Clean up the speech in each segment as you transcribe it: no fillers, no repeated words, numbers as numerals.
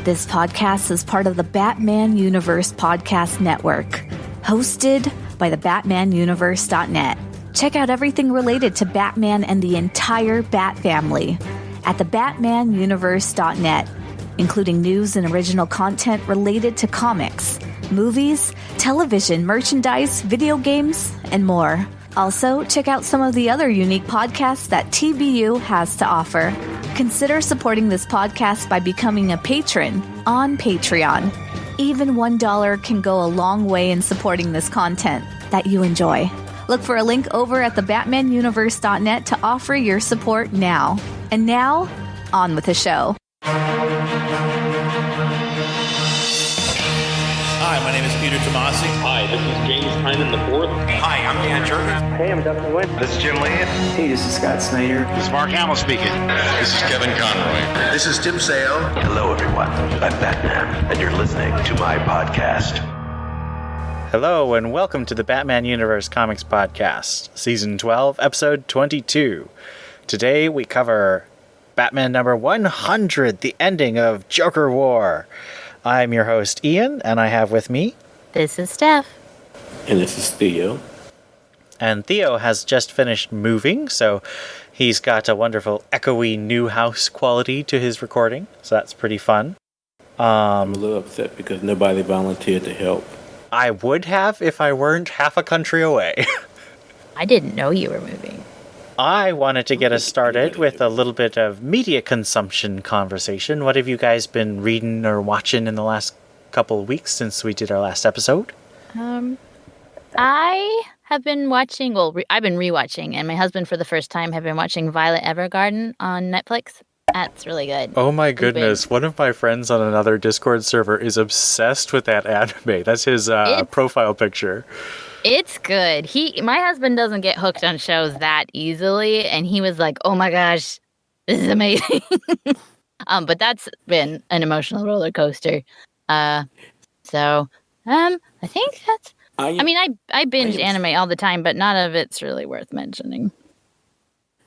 This podcast is part of the Batman Universe Podcast Network, hosted by the BatmanUniverse.net. Check out everything related to Batman and the entire Bat family at the BatmanUniverse.net, including news and original content related to comics, movies, television, merchandise, video games, and more. Also, check out some of the other unique podcasts that TBU has to offer. Consider supporting this podcast by becoming a patron on Patreon. Even $1 can go a long way in supporting this content that you enjoy. Look for a link over at the BatmanUniverse.net to offer your support now. And now, on with the show. Hi, my name is Peter Tomasi. Hi, this is James Hyman IV. Hi, I'm Dan Jurgens. Hey, I'm Dustin Wynn. This is Jim Lee. Hey, this is Scott Snyder. This is Mark Hamill speaking. This is Kevin Conroy. This is Tim Sale. Hello, everyone. I'm Batman, and you're listening to my podcast. Hello, and welcome to the Batman Universe Comics Podcast, Season 12, Episode 22. Today we cover Batman number 100, the ending of Joker War. I'm your host, Ian, and I have with me... This is Steph. And this is Theo. And Theo has just finished moving, so he's got a wonderful echoey new house quality to his recording, so that's pretty fun. I'm a little upset because nobody volunteered to help. I would have if I weren't half a country away. I didn't know you were moving. I wanted to get us started with a little bit of media consumption conversation. What have you guys been reading or watching in the last couple of weeks since we did our last episode? I have been watching, I've been rewatching, and my husband for the first time have been watching Violet Evergarden on Netflix. That's really good. Oh my goodness. One of my friends on another Discord server is obsessed with that anime. That's his profile picture. It's good. My husband doesn't get hooked on shows that easily, and he was like, "Oh my gosh, this is amazing." But that's been an emotional roller coaster. I think that's. I binge anime all the time, but none of it's really worth mentioning.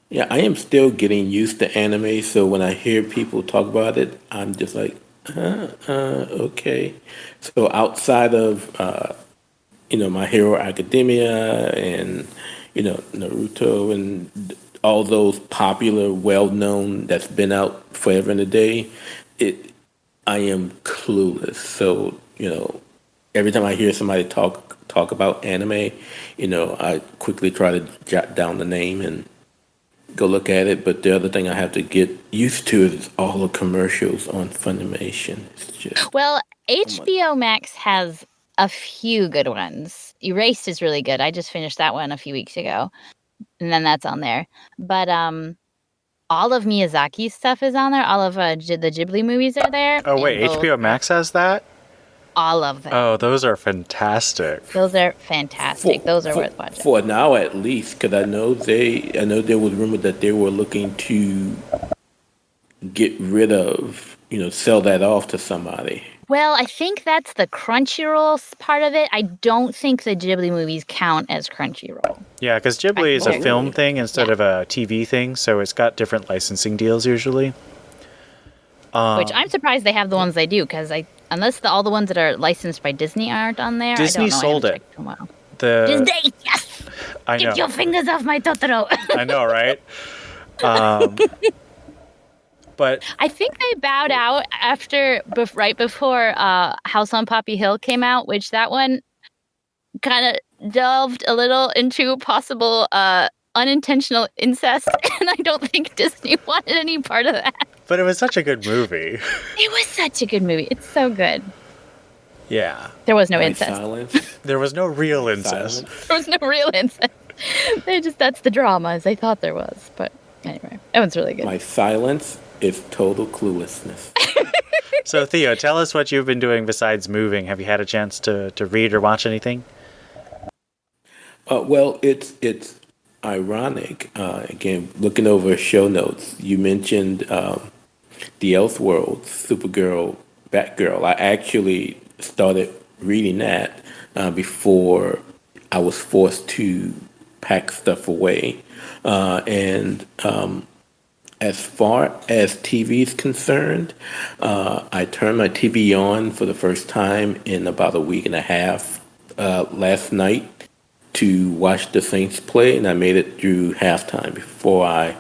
Yeah, I am still getting used to anime, so when I hear people talk about it, I'm just like, okay. So outside of My Hero Academia and, Naruto and all those popular, well-known, that's been out forever and a day, I am clueless. So, every time I hear somebody talk about anime, I quickly try to jot down the name and go look at it. But the other thing I have to get used to is all the commercials on Funimation. It's just... Well, HBO Max has a few good ones. Erased is really good. I just finished that one a few weeks ago, and then that's on there. But all of Miyazaki's stuff is on there. All of the Ghibli movies are there. Oh wait, HBO Max has that? All of them. Oh, those are fantastic. Those are fantastic. Those are worth watching. For now, at least, because I know there was rumor that they were looking to get rid of, sell that off to somebody. Well, I think that's the Crunchyroll part of it. I don't think the Ghibli movies count as Crunchyroll. Yeah, because Ghibli is a film thing instead of a TV thing, so it's got different licensing deals usually. Which I'm surprised they have the ones they do, because unless all the ones that are licensed by Disney aren't on there. Disney sold it. Disney, yes! I know. Get your fingers off my Totoro. I know, right? But I think they bowed out right before House on Poppy Hill came out, which that one kind of delved a little into possible unintentional incest, and I don't think Disney wanted any part of that. But it was such a good movie. It was such a good movie. It's so good. Yeah. There was no incest. Silence. There was no real incest. There was no real incest. That's the drama, as they thought there was. But anyway, that one's really good. My silence is total cluelessness. So Theo, tell us what you've been doing besides moving. Have you had a chance to read or watch anything? Well, it's ironic. Again, looking over show notes, you mentioned the Elseworlds, Supergirl, Batgirl. I actually started reading that before I was forced to pack stuff away. And as far as TV is concerned, I turned my TV on for the first time in about a week and a half last night to watch the Saints play, and I made it through halftime before I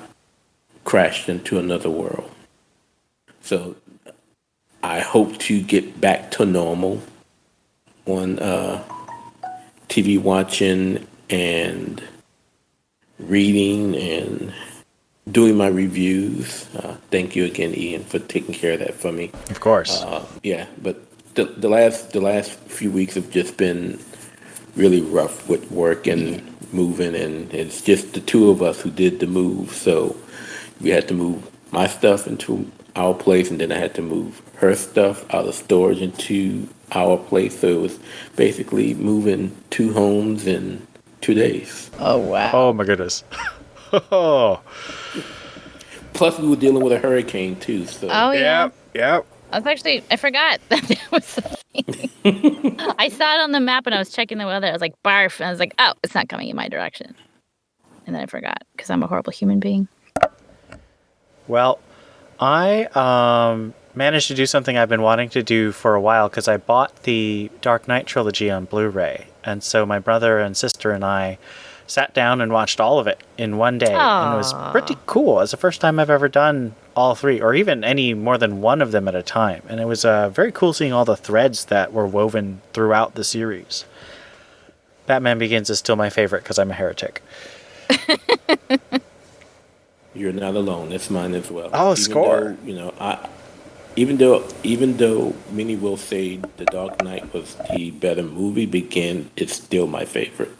crashed into another world. So I hope to get back to normal on TV watching and reading and doing my reviews. Thank you again, Ian, for taking care of that for me. Of course. Yeah, but the last few weeks have just been really rough with work and moving, and it's just the two of us who did the move. So we had to move my stuff into our place, and then I had to move her stuff out of storage into our place. So it was basically moving 2 homes in 2 days. Oh, wow. Oh, my goodness. Oh. Plus, we were dealing with a hurricane too. So Oh, yeah. Yep. I forgot that was something. I saw it on the map and I was checking the weather. I was like, barf. And I was like, oh, it's not coming in my direction. And then I forgot because I'm a horrible human being. Well, I managed to do something I've been wanting to do for a while because I bought the Dark Knight trilogy on Blu-ray. And so my brother and sister and I sat down and watched all of it in one day. Aww. And it was pretty cool. It's the first time I've ever done all 3, or even any more than one of them at a time. And it was very cool seeing all the threads that were woven throughout the series. Batman Begins is still my favorite because I'm a heretic. you're not alone. That's mine as well. Oh, score. Even though many will say The Dark Knight was the better movie, Begin is still my favorite.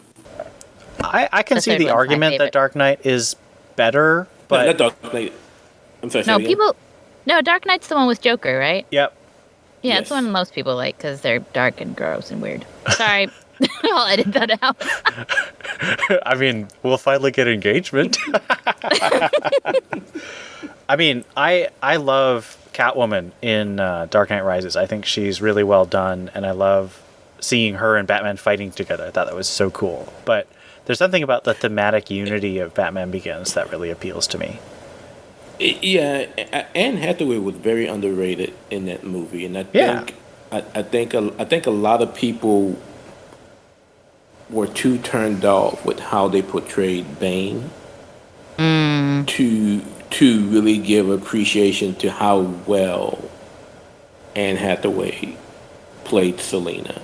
I can The see third the one's my argument that favorite. Dark Knight is better, but Not Dark Knight. I'm sorry. No, say again? Dark Knight's the one with Joker, right? Yep. Yeah, Yes. it's the one most people like because they're dark and gross and weird. Sorry. I'll edit that out. I mean, we'll finally get engagement. I mean, I love Catwoman in Dark Knight Rises. I think she's really well done, and I love seeing her and Batman fighting together. I thought that was so cool. But there's something about the thematic unity of Batman Begins that really appeals to me. Yeah, Anne Hathaway was very underrated in that movie, and I Yeah. think I think a lot of people were too turned off with how they portrayed Bane to really give appreciation to how well Anne Hathaway played Selena.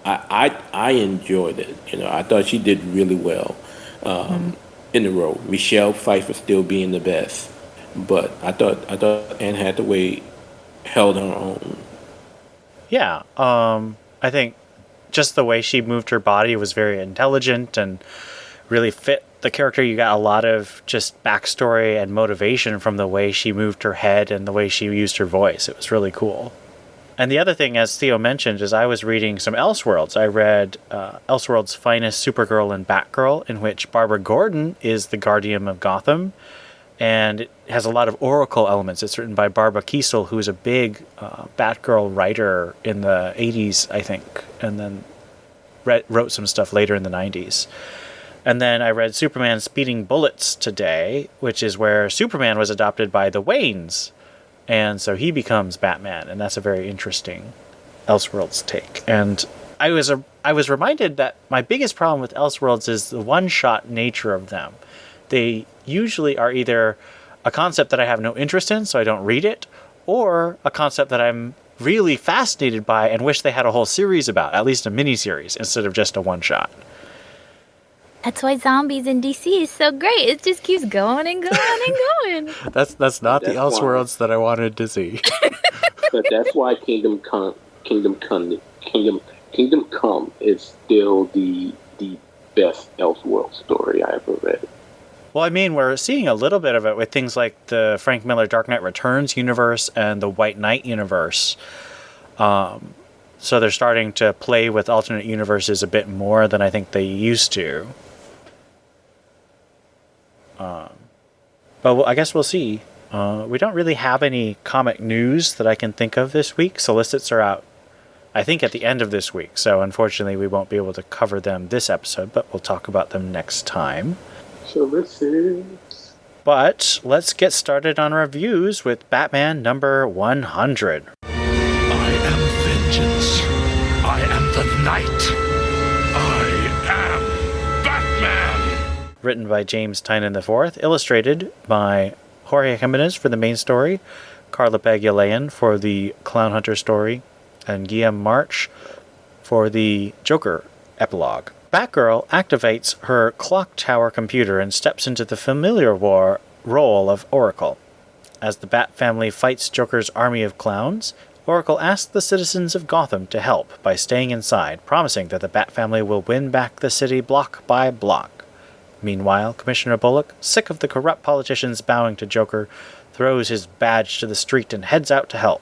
I enjoyed it. I thought she did really well in the role. Michelle Pfeiffer still being the best, but I thought Anne Hathaway held her own. Yeah, I think just the way she moved her body was very intelligent and really fit the character. You got a lot of just backstory and motivation from the way she moved her head and the way she used her voice. It was really cool. And the other thing, as Theo mentioned, is I was reading some Elseworlds. I read Elseworlds' Finest Supergirl and Batgirl, in which Barbara Gordon is the guardian of Gotham. And it has a lot of Oracle elements. It's written by Barbara Kiesel, who is a big Batgirl writer in the 80s, I think, and then wrote some stuff later in the 90s. And then I read Superman Speeding Bullets today, which is where Superman was adopted by the Waynes. And so he becomes Batman, and that's a very interesting Elseworlds take. And I was reminded that my biggest problem with Elseworlds is the one-shot nature of them. They usually are either a concept that I have no interest in, so I don't read it, or a concept that I'm really fascinated by and wish they had a whole series about, at least a mini-series, instead of just a one-shot. That's why zombies in DC is so great. It just keeps going and going and going. That's not the That's Elseworlds that I wanted to see. But that's why Kingdom Come is still the best Elseworld story I ever read. Well, I mean, we're seeing a little bit of it with things like the Frank Miller Dark Knight Returns universe and the White Knight universe. So they're starting to play with alternate universes a bit more than I think they used to. But I guess we'll see. We don't really have any comic news that I can think of this week. Solicits are out, I think, at the end of this week. So unfortunately, we won't be able to cover them this episode, but we'll talk about them next time. Solicits. But let's get started on reviews with Batman number 100. I am vengeance. I am the night. I am Batman. Written by James Tynion IV, illustrated by Jorge Jimenez for the main story, Carla Pagulayan for the Clown Hunter story, and Guillaume March for the Joker epilogue. Batgirl activates her clock tower computer and steps into the familiar role of Oracle. As the Bat family fights Joker's army of clowns, Oracle asks the citizens of Gotham to help by staying inside, promising that the Bat family will win back the city block by block. Meanwhile, Commissioner Bullock, sick of the corrupt politicians bowing to Joker, throws his badge to the street and heads out to help.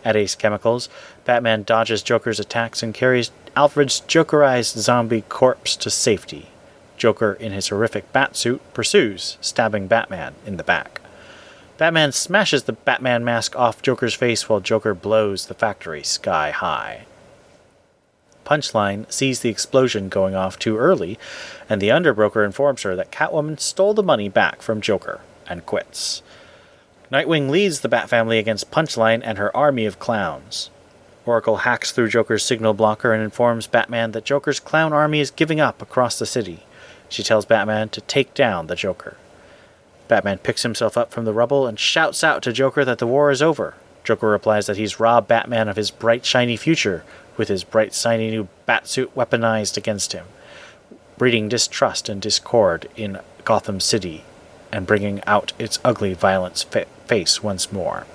At Ace Chemicals, Batman dodges Joker's attacks and carries Alfred's Jokerized zombie corpse to safety. Joker, in his horrific Batsuit, pursues, stabbing Batman in the back. Batman smashes the Batman mask off Joker's face while Joker blows the factory sky high. Punchline sees the explosion going off too early, and the underbroker informs her that Catwoman stole the money back from Joker and quits. Nightwing leads the Bat family against Punchline and her army of clowns. Oracle hacks through Joker's signal blocker and informs Batman that Joker's clown army is giving up across the city. She tells Batman to take down the Joker. Batman picks himself up from the rubble and shouts out to Joker that the war is over. Joker replies that he's robbed Batman of his bright, shiny future, with his bright, shiny new Batsuit weaponized against him, breeding distrust and discord in Gotham City and bringing out its ugly, violent face once more.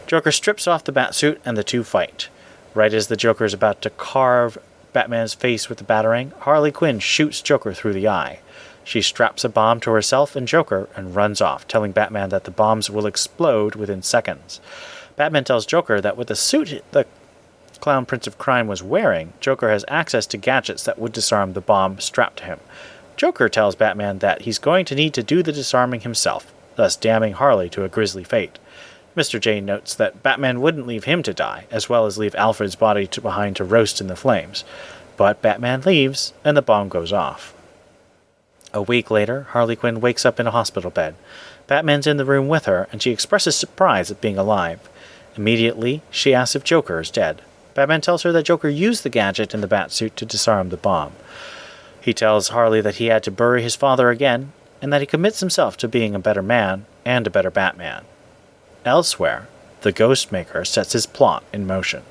Joker strips off the Batsuit and the two fight. Right as the Joker is about to carve Batman's face with the Batarang, Harley Quinn shoots Joker through the eye. She straps a bomb to herself and Joker and runs off, telling Batman that the bombs will explode within seconds. Batman tells Joker that with the suit the Clown Prince of Crime was wearing, Joker has access to gadgets that would disarm the bomb strapped to him. Joker tells Batman that he's going to need to do the disarming himself, thus damning Harley to a grisly fate. Mr. J notes that Batman wouldn't leave him to die, as well as leave Alfred's body behind to roast in the flames. But Batman leaves, and the bomb goes off. A week later, Harley Quinn wakes up in a hospital bed. Batman's in the room with her, and she expresses surprise at being alive. Immediately, she asks if Joker is dead. Batman tells her that Joker used the gadget in the Batsuit to disarm the bomb. He tells Harley that he had to bury his father again, and that he commits himself to being a better man and a better Batman. Elsewhere, the Ghostmaker sets his plot in motion.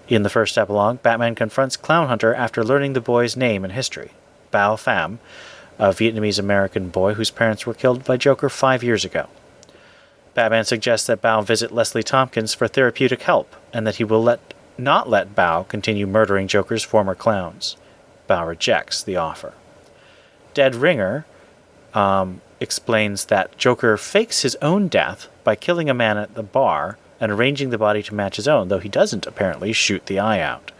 In the first epilogue, Batman confronts Clown Hunter after learning the boy's name and history. Bao Pham, a Vietnamese-American boy whose parents were killed by Joker 5 years ago. Batman suggests that Bao visit Leslie Tompkins for therapeutic help, and that he will not let Bao continue murdering Joker's former clowns. Bao rejects the offer. Dead Ringer explains that Joker fakes his own death by killing a man at the bar and arranging the body to match his own, though he doesn't apparently shoot the eye out.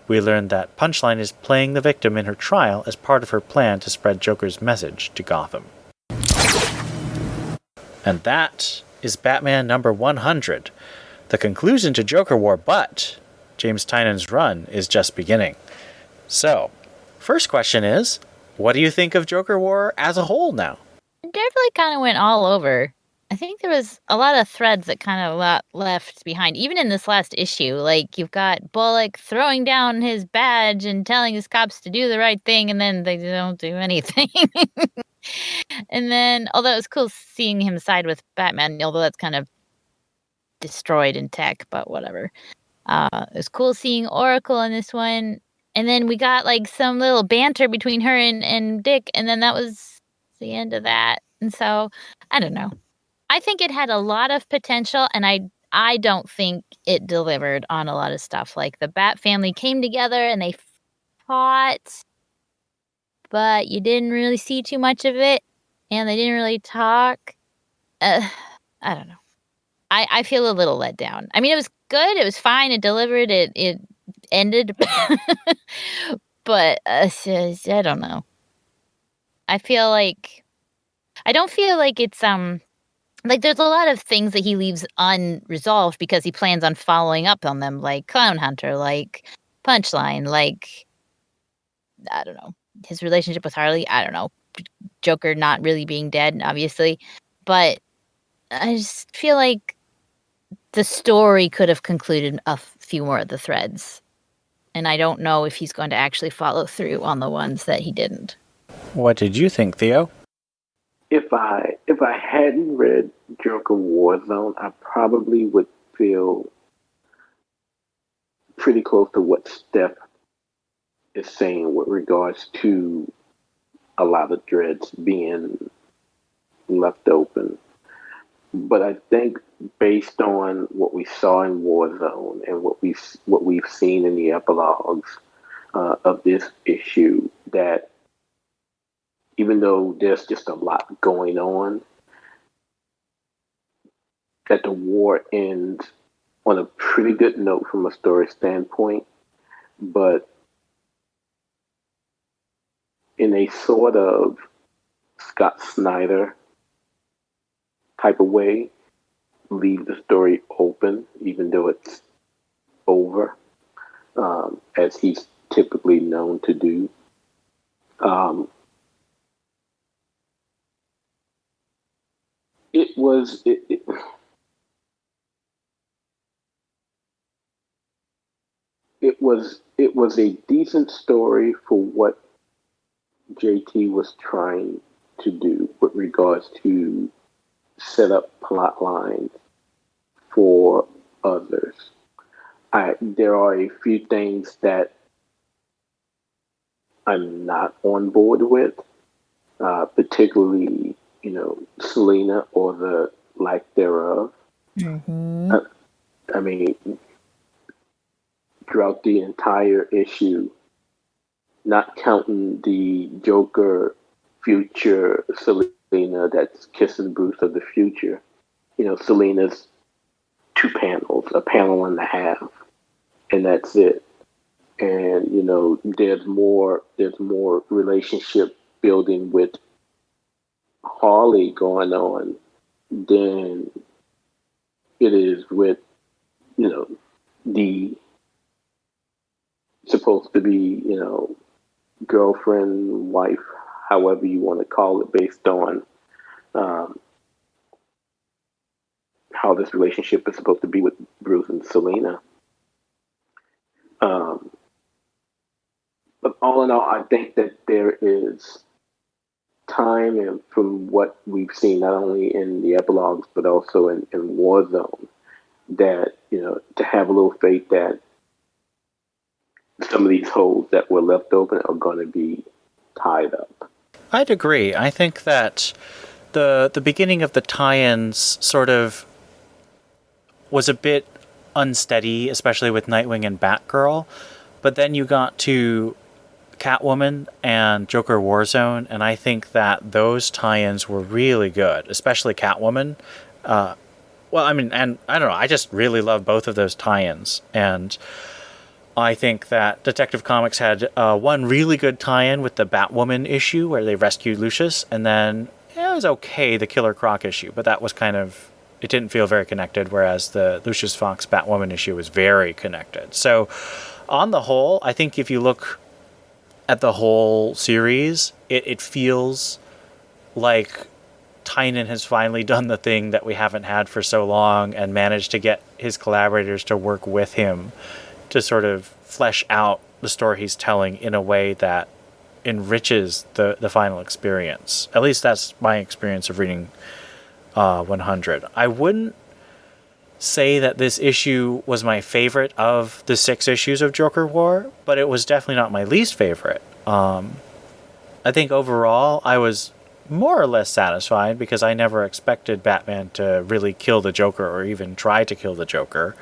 We learn that Punchline is playing the victim in her trial as part of her plan to spread Joker's message to Gotham. And that is Batman number 100, the conclusion to Joker War, but James Tynion's run is just beginning. So, first question is, what do you think of Joker War as a whole now? It definitely kind of went all over. I think there was a lot of threads that kind of left behind, even in this last issue. Like, you've got Bullock throwing down his badge and telling his cops to do the right thing, and then they don't do anything. And then, although it was cool seeing him side with Batman, although that's kind of destroyed in tech, but whatever. It was cool seeing Oracle in this one. And then we got, like, some little banter between her and Dick, and then that was the end of that. And so, I don't know. I think it had a lot of potential, and I don't think it delivered on a lot of stuff. Like, the Bat family came together and they fought, but you didn't really see too much of it, and they didn't really talk. I don't know. I feel a little let down. I mean, it was good. It was fine. It delivered. It ended. But I don't know. I don't feel like it's like, there's a lot of things that he leaves unresolved because he plans on following up on them, like Clown Hunter, like Punchline, like, I don't know, his relationship with Harley, I don't know, Joker not really being dead, obviously. But I just feel like the story could have concluded a few more of the threads. And I don't know if he's going to actually follow through on the ones that he didn't. What did you think, Theo? If I hadn't read Joker Warzone, I probably would feel pretty close to what Steph is saying with regards to a lot of threads being left open. But I think based on what we saw in Warzone and what we've seen in the epilogues of this issue, that even though there's just a lot going on, that the war ends on a pretty good note from a story standpoint, but in a sort of Scott Snyder type of way, leave the story open, even though it's over, as he's typically known to do. It was a decent story for what JT was trying to do with regards to set up plot lines for others. There are a few things that I'm not on board with, particularly, Selena or the lack thereof. Mm-hmm. I mean, throughout the entire issue, not counting the Joker future Selena that's kissing Bruce of the future, Selena's 2 panels, a panel and a half, and that's it. And there's more relationship building with Harley going on than it is with the supposed to be girlfriend, wife, however you want to call it, based on how this relationship is supposed to be with Bruce and Selena. But all in all, I think that there is time, and from what we've seen, not only in the epilogues, but also in Warzone, that, to have a little faith that some of these holes that were left open are going to be tied up. I'd agree. I think that the beginning of the tie-ins sort of was a bit unsteady, especially with Nightwing and Batgirl. But then you got to Catwoman and Joker Warzone, and I think that those tie-ins were really good, especially Catwoman. And I don't know, I just really love both of those tie-ins. And I think that Detective Comics had one really good tie-in with the Batwoman issue where they rescued Lucius, and then it was okay, the Killer Croc issue, but that was it didn't feel very connected, whereas the Lucius Fox Batwoman issue was very connected. So on the whole, I think if you look at the whole series, it feels like Tynion has finally done the thing that we haven't had for so long and managed to get his collaborators to work with him to sort of flesh out the story he's telling in a way that enriches the final experience. At least that's my experience of reading 100. I wouldn't say that this issue was my favorite of the 6 issues of Joker War, but it was definitely not my least favorite. I think overall I was more or less satisfied because I never expected Batman to really kill the Joker or even try to kill the Joker.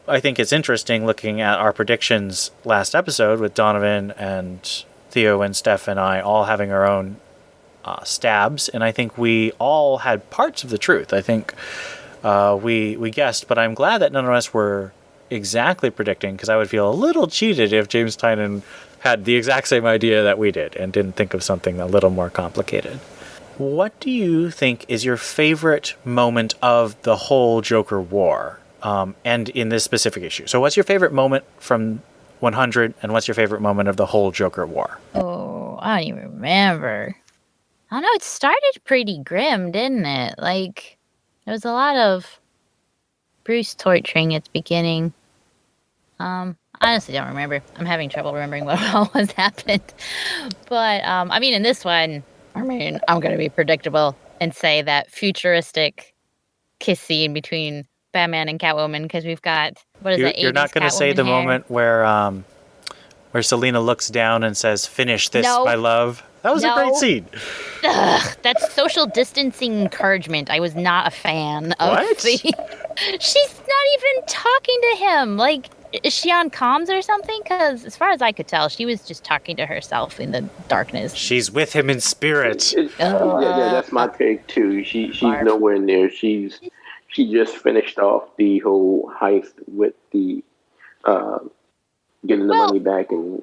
I think it's interesting looking at our predictions last episode with Donovan and Theo and Steph and I all having our own stabs, and I think we all had parts of the truth. I think we guessed, but I'm glad that none of us were exactly predicting, because I would feel a little cheated if James Tynion had the exact same idea that we did and didn't think of something a little more complicated. What do you think is your favorite moment of the whole Joker War, and in this specific issue? So what's your favorite moment from 100, and what's your favorite moment of the whole Joker War? Oh, I don't even remember. I don't know, it started pretty grim, didn't it? Like, there was a lot of Bruce torturing at the beginning. I honestly don't remember. I'm having trouble remembering what all has happened. But, I mean, in this one, I mean, I'm going to be predictable and say that futuristic kiss scene between Batman and Catwoman, because we've got, what is that, You're 80s not going to say Catwoman the hair? moment where Selena looks down and says, "Finish this, No. my love." That was a great No. scene. Ugh, that's social distancing encouragement. I was not a fan of What? She's not even talking to him. Like, is she on comms or something? Because as far as I could tell, she was just talking to herself in the darkness. She's with him in spirit. Yeah, that's my take too. She's nowhere near. She just finished off the whole heist with the getting the money back, and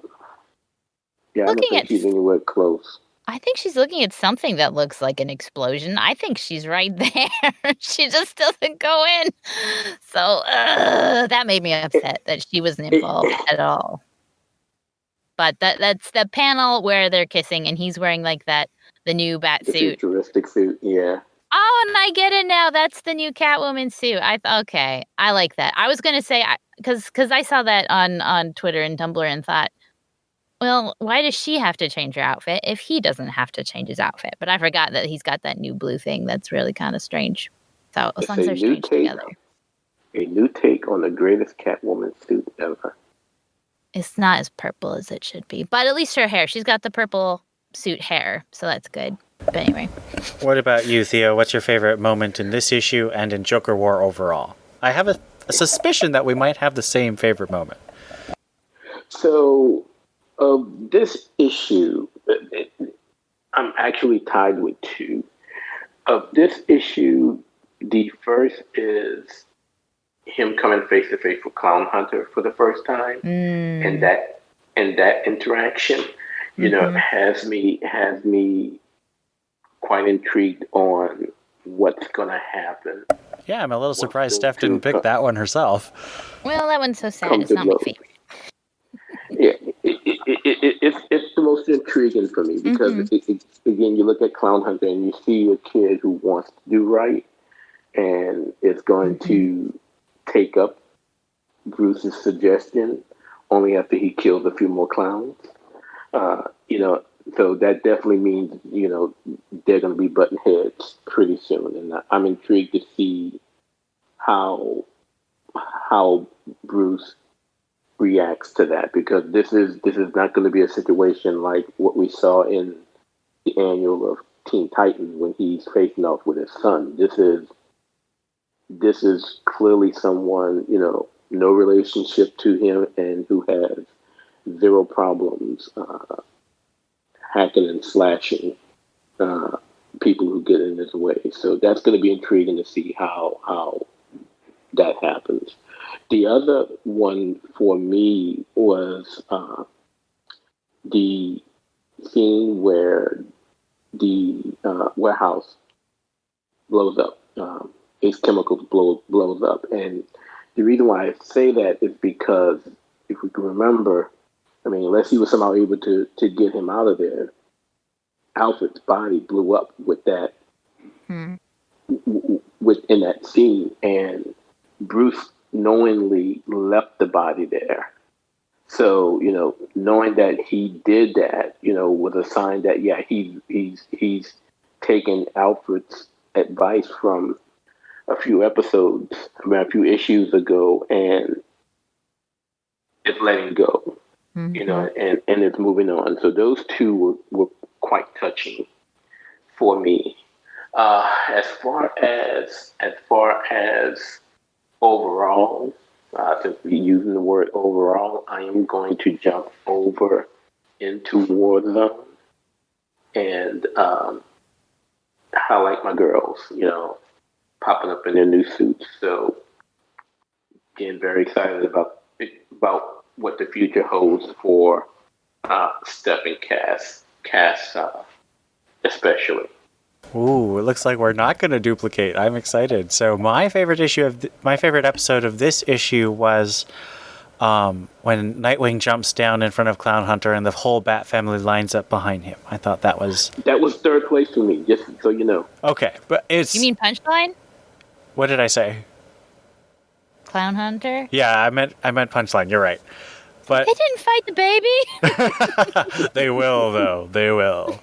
I don't think she's anywhere close. I think she's looking at something that looks like an explosion. I think she's right there. She just doesn't go in. So that made me upset that she wasn't involved at all. But that's the panel where they're kissing, and he's wearing like the new bat suit. Futuristic suit, yeah. Oh, and I get it now. That's the new Catwoman suit. Okay, I like that. I was gonna say because I saw that on Twitter and Tumblr and thought, well, why does she have to change her outfit if he doesn't have to change his outfit? But I forgot that he's got that new blue thing that's really kind of strange. So as long as they're strange together. A new take on the greatest Catwoman suit ever. It's not as purple as it should be, but at least her hair. She's got the purple suit hair, so that's good. But anyway. What about you, Theo? What's your favorite moment in this issue and in Joker War overall? I have a suspicion that we might have the same favorite moment. So, this issue, I'm actually tied with two. Of this issue, the first is him coming face to face with Clown Hunter for the first time, and that interaction, you know, has me quite intrigued on what's gonna happen. Yeah, I'm a little surprised Steph didn't pick that one herself. Well, that one's so sad. It's not my favorite. Yeah, it's the most intriguing for me because again, you look at Clown Hunter and you see a kid who wants to do right and is going to take up Bruce's suggestion only after he kills a few more clowns. You know, so that definitely means, you know, they're going to be butting heads pretty soon, and I'm intrigued to see how Bruce reacts to that, because this is not going to be a situation like what we saw in the annual of Teen Titans when he's facing off with his son. This is clearly someone, you know, no relationship to him and who has zero problems hacking and slashing people who get in his way. So that's going to be intriguing to see how that happens. The other one for me was the scene where the warehouse blows up. Ace Chemicals blows up. And the reason why I say that is because if we can remember, I mean, unless he was somehow able to get him out of there, Alfred's body blew up with that, within that scene. And Bruce knowingly left the body there. So, you know, knowing that he did that, you know, was a sign that, yeah, he's taken Alfred's advice from a few issues ago, and it's letting go, you know, and it's moving on. So those two were quite touching for me. As far as overall, since we're using the word overall, I am going to jump over into Warzone and highlight my girls, you know, popping up in their new suits. So, again, very excited about what the future holds for Steph and Cass especially. Ooh, it looks like we're not going to duplicate. I'm excited. So my favorite episode of this issue was when Nightwing jumps down in front of Clown Hunter and the whole Bat family lines up behind him. I thought that was third place for me, just so you know. okay, but it's. You mean Punchline? What did I say? Clown Hunter? Yeah, I meant Punchline. You're right. But They didn't fight the baby. they will, though. They will.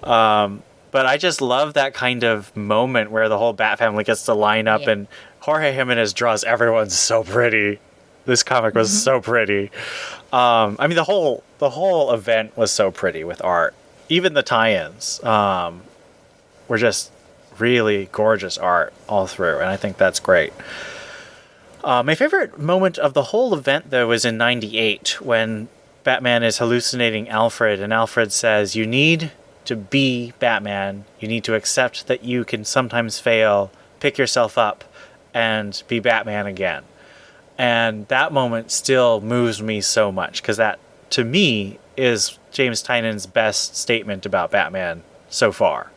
But I just love that kind of moment where the whole Bat family gets to line up, and Jorge Jimenez draws everyone so pretty. This comic was so pretty. I mean, the whole event was so pretty with art. Even the tie-ins were just really gorgeous art all through, and I think that's great. My favorite moment of the whole event, though, was in '98 when Batman is hallucinating Alfred, and Alfred says, "You need to be Batman. You need to accept that you can sometimes fail, pick yourself up, and be Batman again." And that moment still moves me so much, because that, to me, is James Tynion's best statement about Batman so far.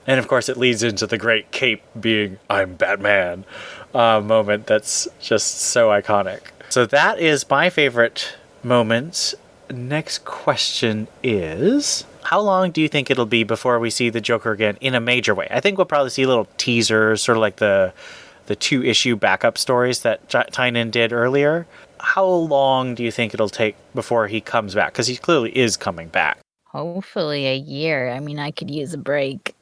And of course, it leads into the great cape being "I'm Batman" moment that's just so iconic. So that is my favorite moment. Next question is, how long do you think it'll be before we see the Joker again in a major way? I think we'll probably see little teasers, sort of like the 2-issue backup stories that Tynion did earlier. How long do you think it'll take before he comes back? Because he clearly is coming back. Hopefully a year. I mean, I could use a break.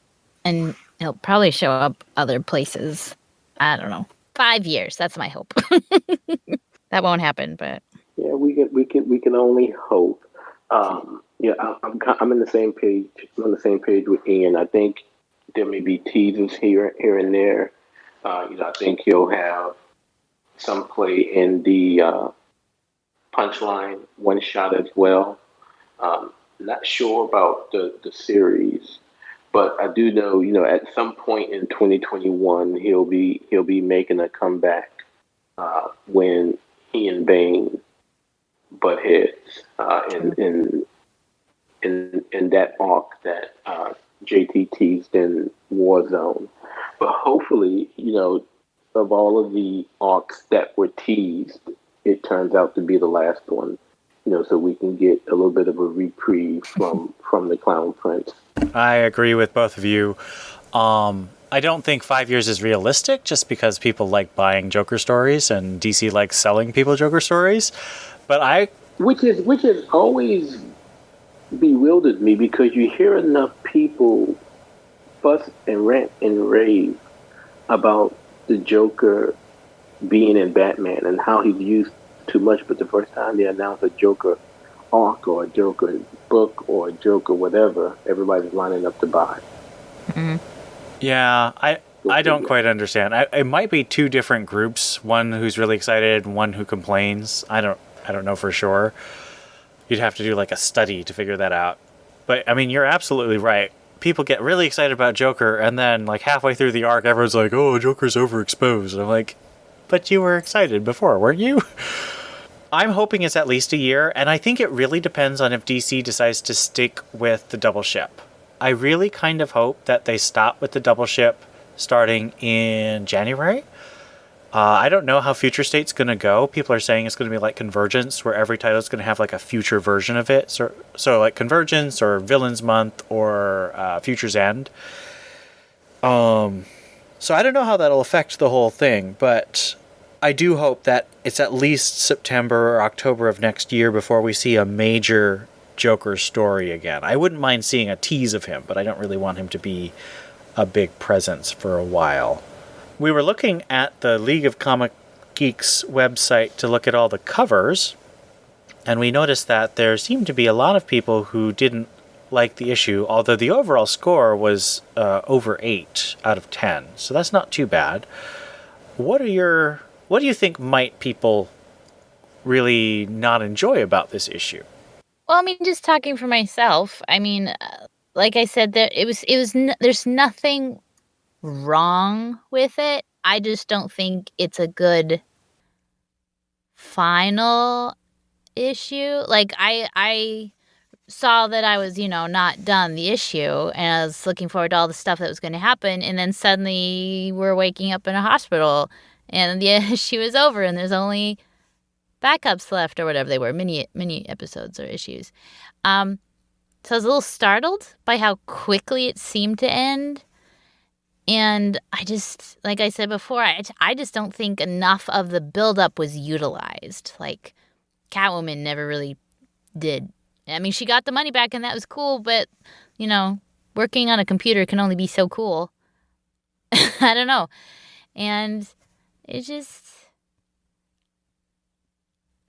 And he'll probably show up other places. I don't know. 5 years. That's my hope. That won't happen, but Yeah, we can only hope. Yeah, I'm in the same page. I'm on the same page with Ian. I think there may be teasers here and there. I think he'll have some play in the Punchline one shot as well. Not sure about the series, but I do know, at some point in 2021 he'll be making a comeback when he and Bane butt heads in that arc that JT teased in Warzone. But hopefully, of all of the arcs that were teased, it turns out to be the last one. So we can get a little bit of a reprieve from the Clown Prince. I agree with both of you. I don't think 5 years is realistic, just because people like buying Joker stories and DC likes selling people Joker stories. But which has always bewildered me, because you hear enough people fuss and rant and rave about the Joker being in Batman and how he's used too much, but the first time they announce a Joker arc or a Joker book or a Joker whatever, everybody's lining up to buy. Mm-hmm. Yeah, I don't quite understand. It might be two different groups, one who's really excited and one who complains. I don't know for sure. You'd have to do like a study to figure that out. But I mean, you're absolutely right. People get really excited about Joker, and then like halfway through the arc, everyone's like, "Oh, Joker's overexposed." And I'm like, but you were excited before, weren't you? I'm hoping it's at least a year, and I think it really depends on if DC decides to stick with the double ship. I really kind of hope that they stop with the double ship starting in January. I don't know how Future State's going to go. People are saying it's going to be like Convergence, where every title is going to have like a future version of it. So like Convergence or Villains Month or Future's End. So I don't know how that'll affect the whole thing, but I do hope that it's at least September or October of next year before we see a major Joker story again. I wouldn't mind seeing a tease of him, but I don't really want him to be a big presence for a while. We were looking at the League of Comic Geeks website to look at all the covers, and we noticed that there seemed to be a lot of people who didn't like the issue, although the overall score was over 8 out of 10, so that's not too bad. What do you think might people really not enjoy about this issue? Well, I mean, just talking for myself, I mean, like I said, there's nothing wrong with it. I just don't think it's a good final issue. Like I saw that I was, not done the issue, and I was looking forward to all the stuff that was going to happen, and then suddenly we're waking up in a hospital, And yeah, she was over, and there's only backups left or whatever they were, mini episodes or issues. So I was a little startled by how quickly it seemed to end. And I just, like I said before, I just don't think enough of the buildup was utilized. Like, Catwoman never really did. I mean, she got the money back and that was cool, but, you know, working on a computer can only be so cool. I don't know. And it just,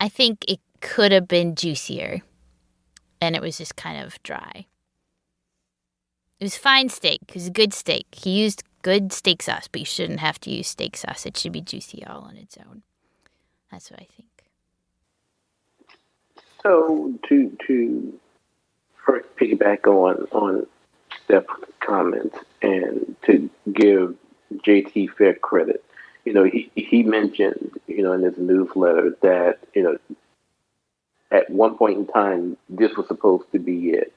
I think it could have been juicier. And it was just kind of dry. It was fine steak. It was good steak. He used good steak sauce, but you shouldn't have to use steak sauce. It should be juicy all on its own. That's what I think. So to first piggyback on Steph's comments and to give JT fair credit, you know, he mentioned, you know, in his newsletter that, you know, at one point in time, this was supposed to be it,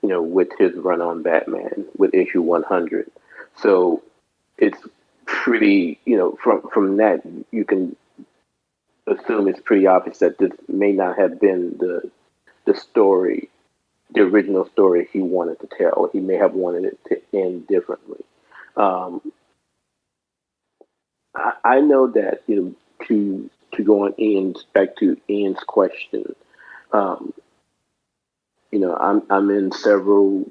you know, with his run on Batman with issue 100. So it's pretty, you know, from that, you can assume it's pretty obvious that this may not have been the story, the original story he wanted to tell. He may have wanted it to end differently. I know that, you know, to go on back to Ian's question, you know, I'm in several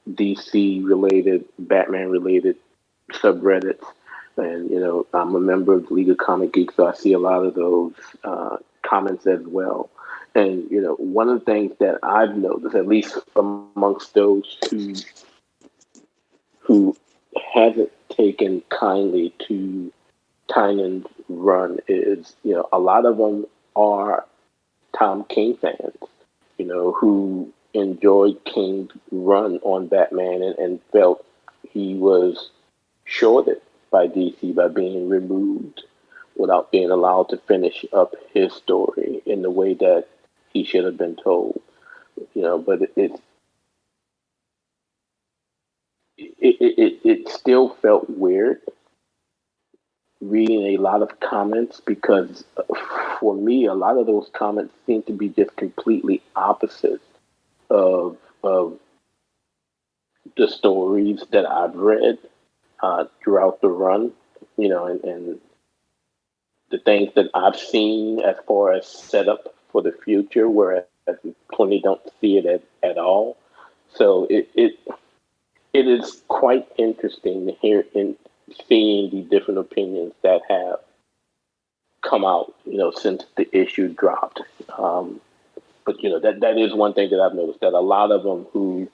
DC related, Batman related subreddits, and you know, I'm a member of the League of Comic Geeks, so I see a lot of those comments as well. And you know, one of the things that I've noticed, at least amongst those who hasn't taken kindly to Tynan's run, is, you know, a lot of them are Tom King fans, you know, who enjoyed King's run on Batman and felt he was shorted by DC by being removed without being allowed to finish up his story in the way that he should have been told. You know, but it still felt weird reading a lot of comments, because for me, a lot of those comments seem to be just completely opposite of the stories that I've read throughout the run, you know, and the things that I've seen as far as setup for the future, whereas plenty don't see it at all. So it is quite interesting to hear and seeing the different opinions that have come out, you know, since the issue dropped. But you know, that is one thing that I've noticed, that a lot of them who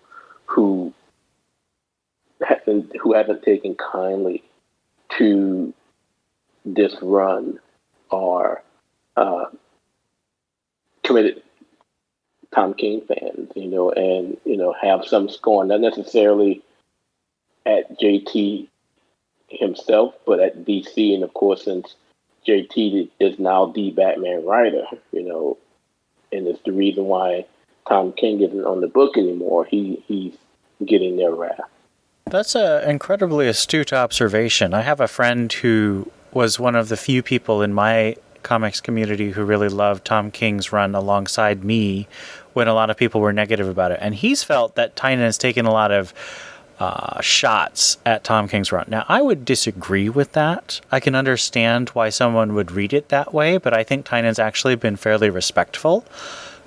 haven't taken kindly to this run are committed Tom King fans, you know, and you know, have some scorn, not necessarily at JT himself, but at DC, and of course, since JT is now the Batman writer, you know, and it's the reason why Tom King isn't on the book anymore. He's getting their wrath. That's an incredibly astute observation. I have a friend who was one of the few people in my comics community who really loved Tom King's run alongside me when a lot of people were negative about it. And he's felt that Tynan has taken a lot of shots at Tom King's run. Now, I would disagree with that. I can understand why someone would read it that way, but I think Tynan's actually been fairly respectful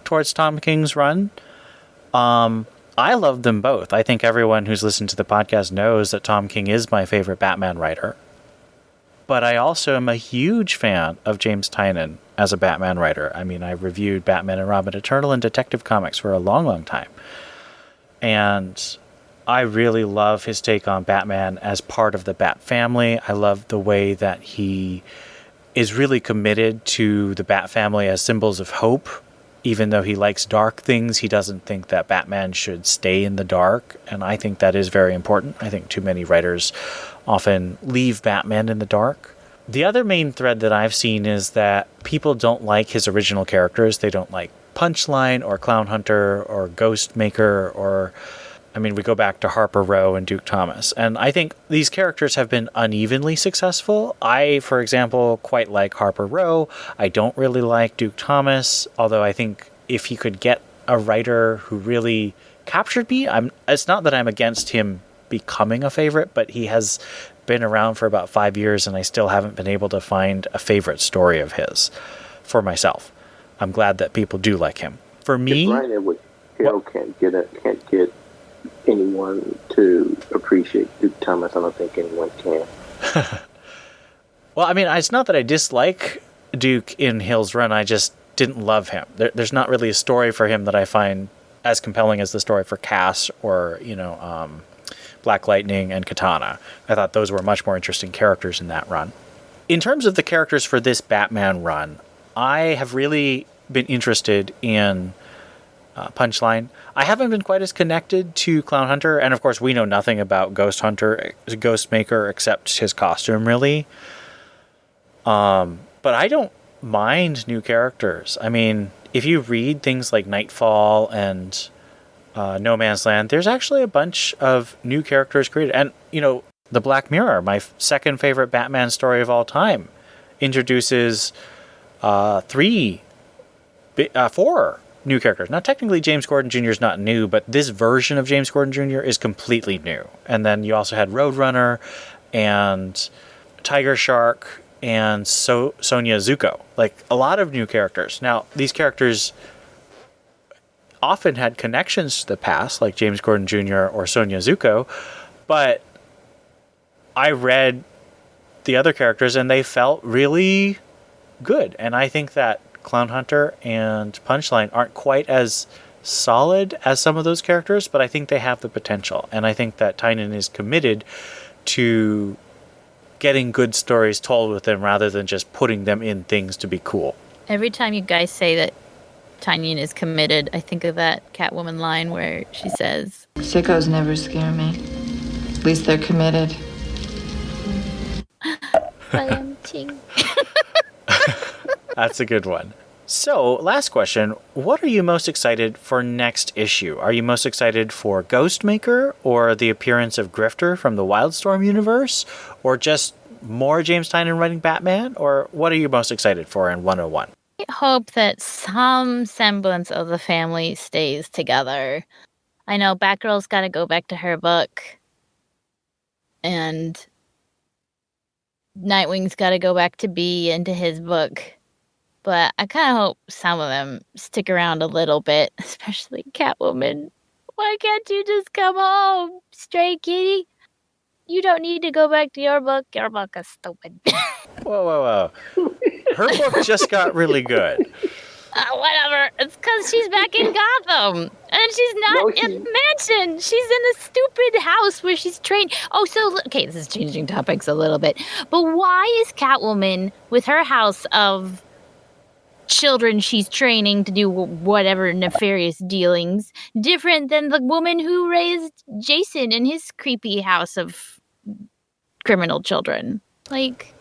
towards Tom King's run. I love them both. I think everyone who's listened to the podcast knows that Tom King is my favorite Batman writer. But I also am a huge fan of James Tynan as a Batman writer. I mean, I reviewed Batman and Robin Eternal and Detective Comics for a long, long time. And I really love his take on Batman as part of the Bat family. I love the way that he is really committed to the Bat family as symbols of hope. Even though he likes dark things, he doesn't think that Batman should stay in the dark. And I think that is very important. I think too many writers often leave Batman in the dark. The other main thread that I've seen is that people don't like his original characters. They don't like Punchline or Clown Hunter or Ghost Maker or I mean, we go back to Harper Row and Duke Thomas. And I think these characters have been unevenly successful. I, for example, quite like Harper Row. I don't really like Duke Thomas, although I think if he could get a writer who really captured me, it's not that I'm against him becoming a favorite, but he has been around for about 5 years and I still haven't been able to find a favorite story of his for myself. I'm glad that people do like him. For me, Brian Edward Hill can't get anyone to appreciate Duke Thomas. I don't think anyone can. Well, I mean, it's not that I dislike Duke in Hill's run. I just didn't love him. There's not really a story for him that I find as compelling as the story for Cass or, Black Lightning and Katana. I thought those were much more interesting characters in that run. In terms of the characters for this Batman run, I have really been interested in Punchline. I haven't been quite as connected to Clown Hunter, and of course we know nothing about Ghostmaker except his costume, really. But I don't mind new characters. I mean, if you read things like Nightfall and No Man's Land, there's actually a bunch of new characters created. And, The Black Mirror, my second favorite Batman story of all time, introduces 4 new characters. Now, technically, James Gordon Jr. is not new, but this version of James Gordon Jr. is completely new. And then you also had Roadrunner and Tiger Shark and Sonia Zuko. Like, a lot of new characters. Now, these characters often had connections to the past, like James Gordon Jr. or Sonia Zuko, but I read the other characters and they felt really good. And I think that Clown Hunter and Punchline aren't quite as solid as some of those characters, but I think they have the potential. And I think that Tynion is committed to getting good stories told with them rather than just putting them in things to be cool. Every time you guys say that Tynion is committed, I think of that Catwoman line where she says, "Sickos never scare me. At least they're committed." That's a good one. So, last question. What are you most excited for next issue? Are you most excited for Ghostmaker or the appearance of Grifter from the Wildstorm universe? Or just more James Tynion writing Batman? Or what are you most excited for in 101? I hope that some semblance of the family stays together. I know Batgirl's got to go back to her book. And Nightwing's got to go back to B and to his book. But I kind of hope some of them stick around a little bit, especially Catwoman. Why can't you just come home, Stray Kitty? You don't need to go back to your book. Your book is stupid. Whoa. Her book just got really good. Whatever. It's because she's back in Gotham. And she's not in the mansion. She's in a stupid house where she's trained. Oh, so, okay, this is changing topics a little bit. But why is Catwoman, with her house of children she's training to do whatever nefarious dealings, different than the woman who raised Jason in his creepy house of criminal children?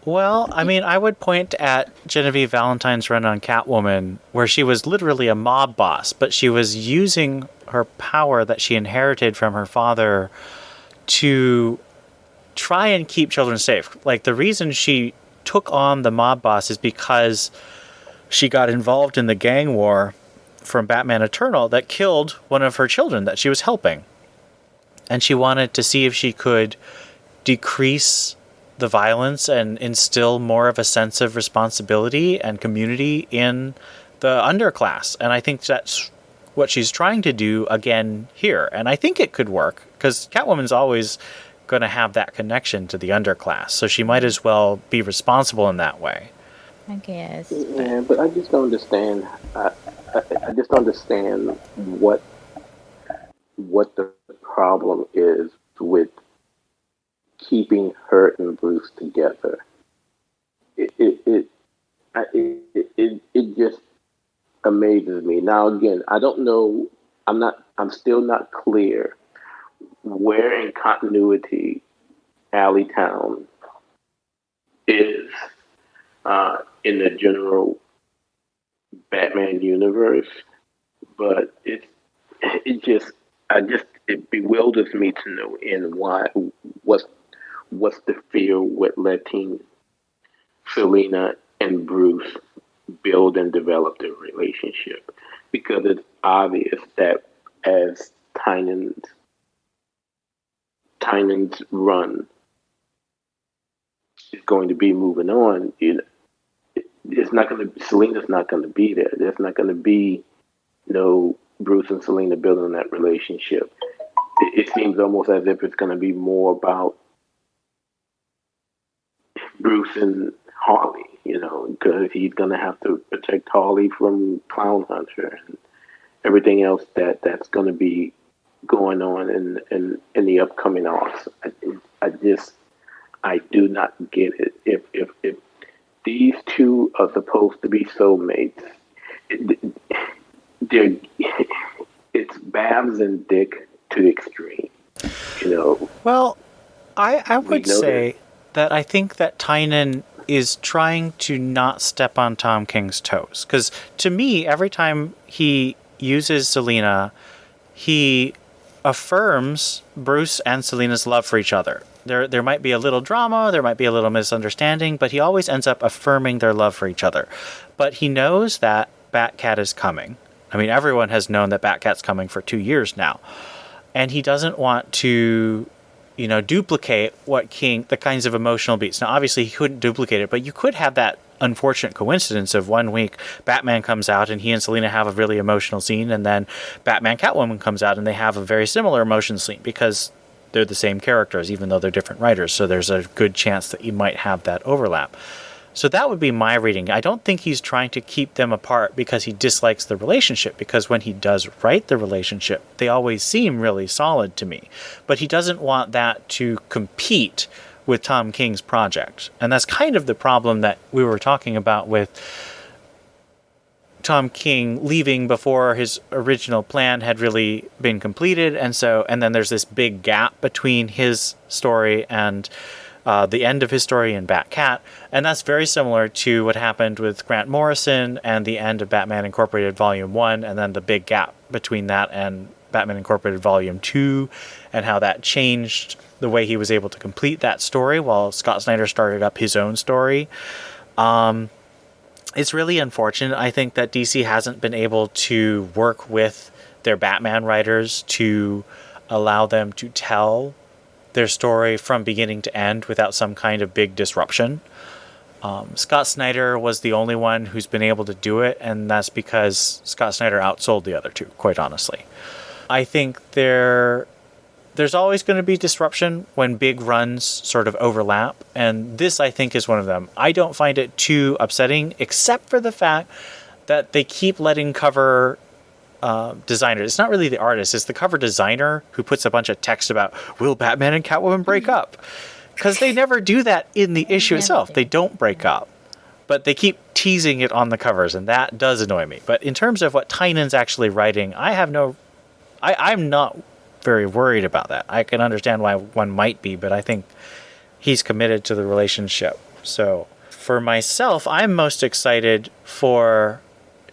Well, I mean, I would point at Genevieve Valentine's run on Catwoman, where she was literally a mob boss, but she was using her power that she inherited from her father to try and keep children safe. Like, the reason she took on the mob boss is because she got involved in the gang war from Batman Eternal that killed one of her children that she was helping. And she wanted to see if she could decrease the violence and instill more of a sense of responsibility and community in the underclass. And I think that's what she's trying to do again here. And I think it could work because Catwoman's always going to have that connection to the underclass. So she might as well be responsible in that way. I guess. Yeah, but I just don't understand. I just don't understand what the problem is with keeping her and Bruce together. It just amazes me. Now again, I don't know. I'm still not clear where in continuity Alleytown is in the general Batman universe, but it just it bewilders me to no end what's what's the fear with letting Selena and Bruce build and develop their relationship, because it's obvious that as Tynan's run is going to be moving on, it's not going to. Selena's not going to be there. There's not going to be no Bruce and Selena building that relationship. It seems almost as if it's going to be more about Bruce and Harley, because he's going to have to protect Harley from Clown Hunter and everything else that's going to be going on in the upcoming arcs. I do not get it. If these two are supposed to be soulmates, it's Babs and Dick to the extreme. Well, I would say that I think that Tynan is trying to not step on Tom King's toes. Because to me, every time he uses Selena, he affirms Bruce and Selena's love for each other. There might be a little drama, there might be a little misunderstanding, but he always ends up affirming their love for each other. But he knows that Batcat is coming. I mean, everyone has known that Batcat's coming for 2 years now. And he doesn't want to, duplicate the kinds of emotional beats. Now, obviously, he couldn't duplicate it, but you could have that unfortunate coincidence of one week Batman comes out and he and Selena have a really emotional scene, and then Batman Catwoman comes out and they have a very similar emotional scene, because they're the same characters, even though they're different writers. So there's a good chance that you might have that overlap. So that would be my reading. I don't think he's trying to keep them apart because he dislikes the relationship, because when he does write the relationship, they always seem really solid to me. But he doesn't want that to compete with Tom King's project. And that's kind of the problem that we were talking about with Tom King leaving before his original plan had really been completed. And then there's this big gap between his story and the end of his story in Batcat. And that's very similar to what happened with Grant Morrison and the end of Batman Incorporated Volume 1, and then the big gap between that and Batman Incorporated Volume 2, and how that changed the way he was able to complete that story while Scott Snyder started up his own story. It's really unfortunate, I think, that DC hasn't been able to work with their Batman writers to allow them to tell their story from beginning to end without some kind of big disruption. Scott Snyder was the only one who's been able to do it, and that's because Scott Snyder outsold the other two, quite honestly. I think there's always going to be disruption when big runs sort of overlap, and this, I think, is one of them. I don't find it too upsetting, except for the fact that they keep letting cover designer. It's not really the artist, it's the cover designer who puts a bunch of text about, will Batman and Catwoman break up? Because they never do that in the issue itself. They don't break up. But they keep teasing it on the covers, and that does annoy me. But in terms of what Tynan's actually writing, I'm not very worried about that. I can understand why one might be, but I think he's committed to the relationship. So for myself, I'm most excited for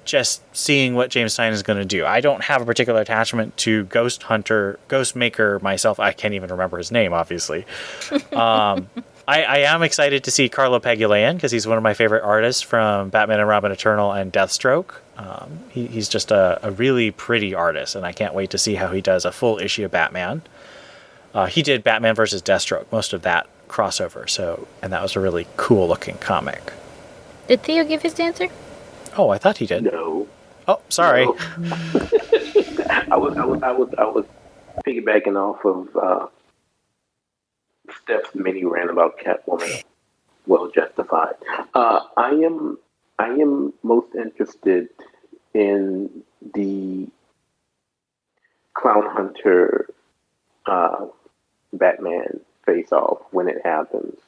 just seeing what James Tynion is going to do. I don't have a particular attachment to Ghostmaker myself. I can't even remember his name, obviously. I am excited to see Carlo Pagulayan, because he's one of my favorite artists from Batman and Robin Eternal and Deathstroke. He's just a really pretty artist, and I can't wait to see how he does a full issue of Batman. He did Batman versus Deathstroke, most of that crossover, and that was a really cool looking comic. Did Theo give his answer? Oh, I thought he did. No. Oh, sorry. No. I was piggybacking off of Steph's mini rant about Catwoman. Well justified. I am most interested in the Clown Hunter Batman face off when it happens.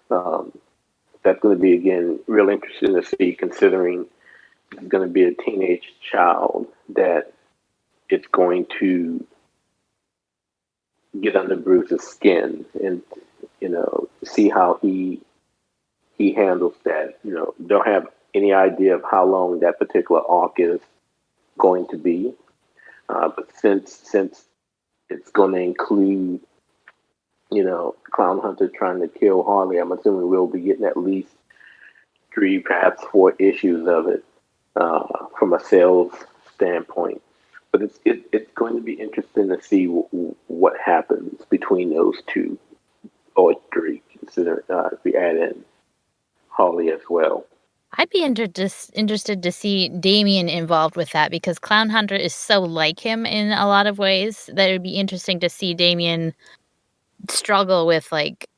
That's going to be, again, real interesting to see, considering it's going to be a teenage child that it's going to get under Bruce's skin and, see how he handles that. Don't have any idea of how long that particular arc is going to be. But since it's going to include, Clown Hunter trying to kill Harley. I'm assuming we'll be getting at least 3, perhaps 4 issues of it from a sales standpoint. But it's going to be interesting to see what happens between those 2 or 3, consider if we add in Harley as well. I'd be interested to see Damien involved with that, because Clown Hunter is so like him in a lot of ways that it would be interesting to see Damien struggle with like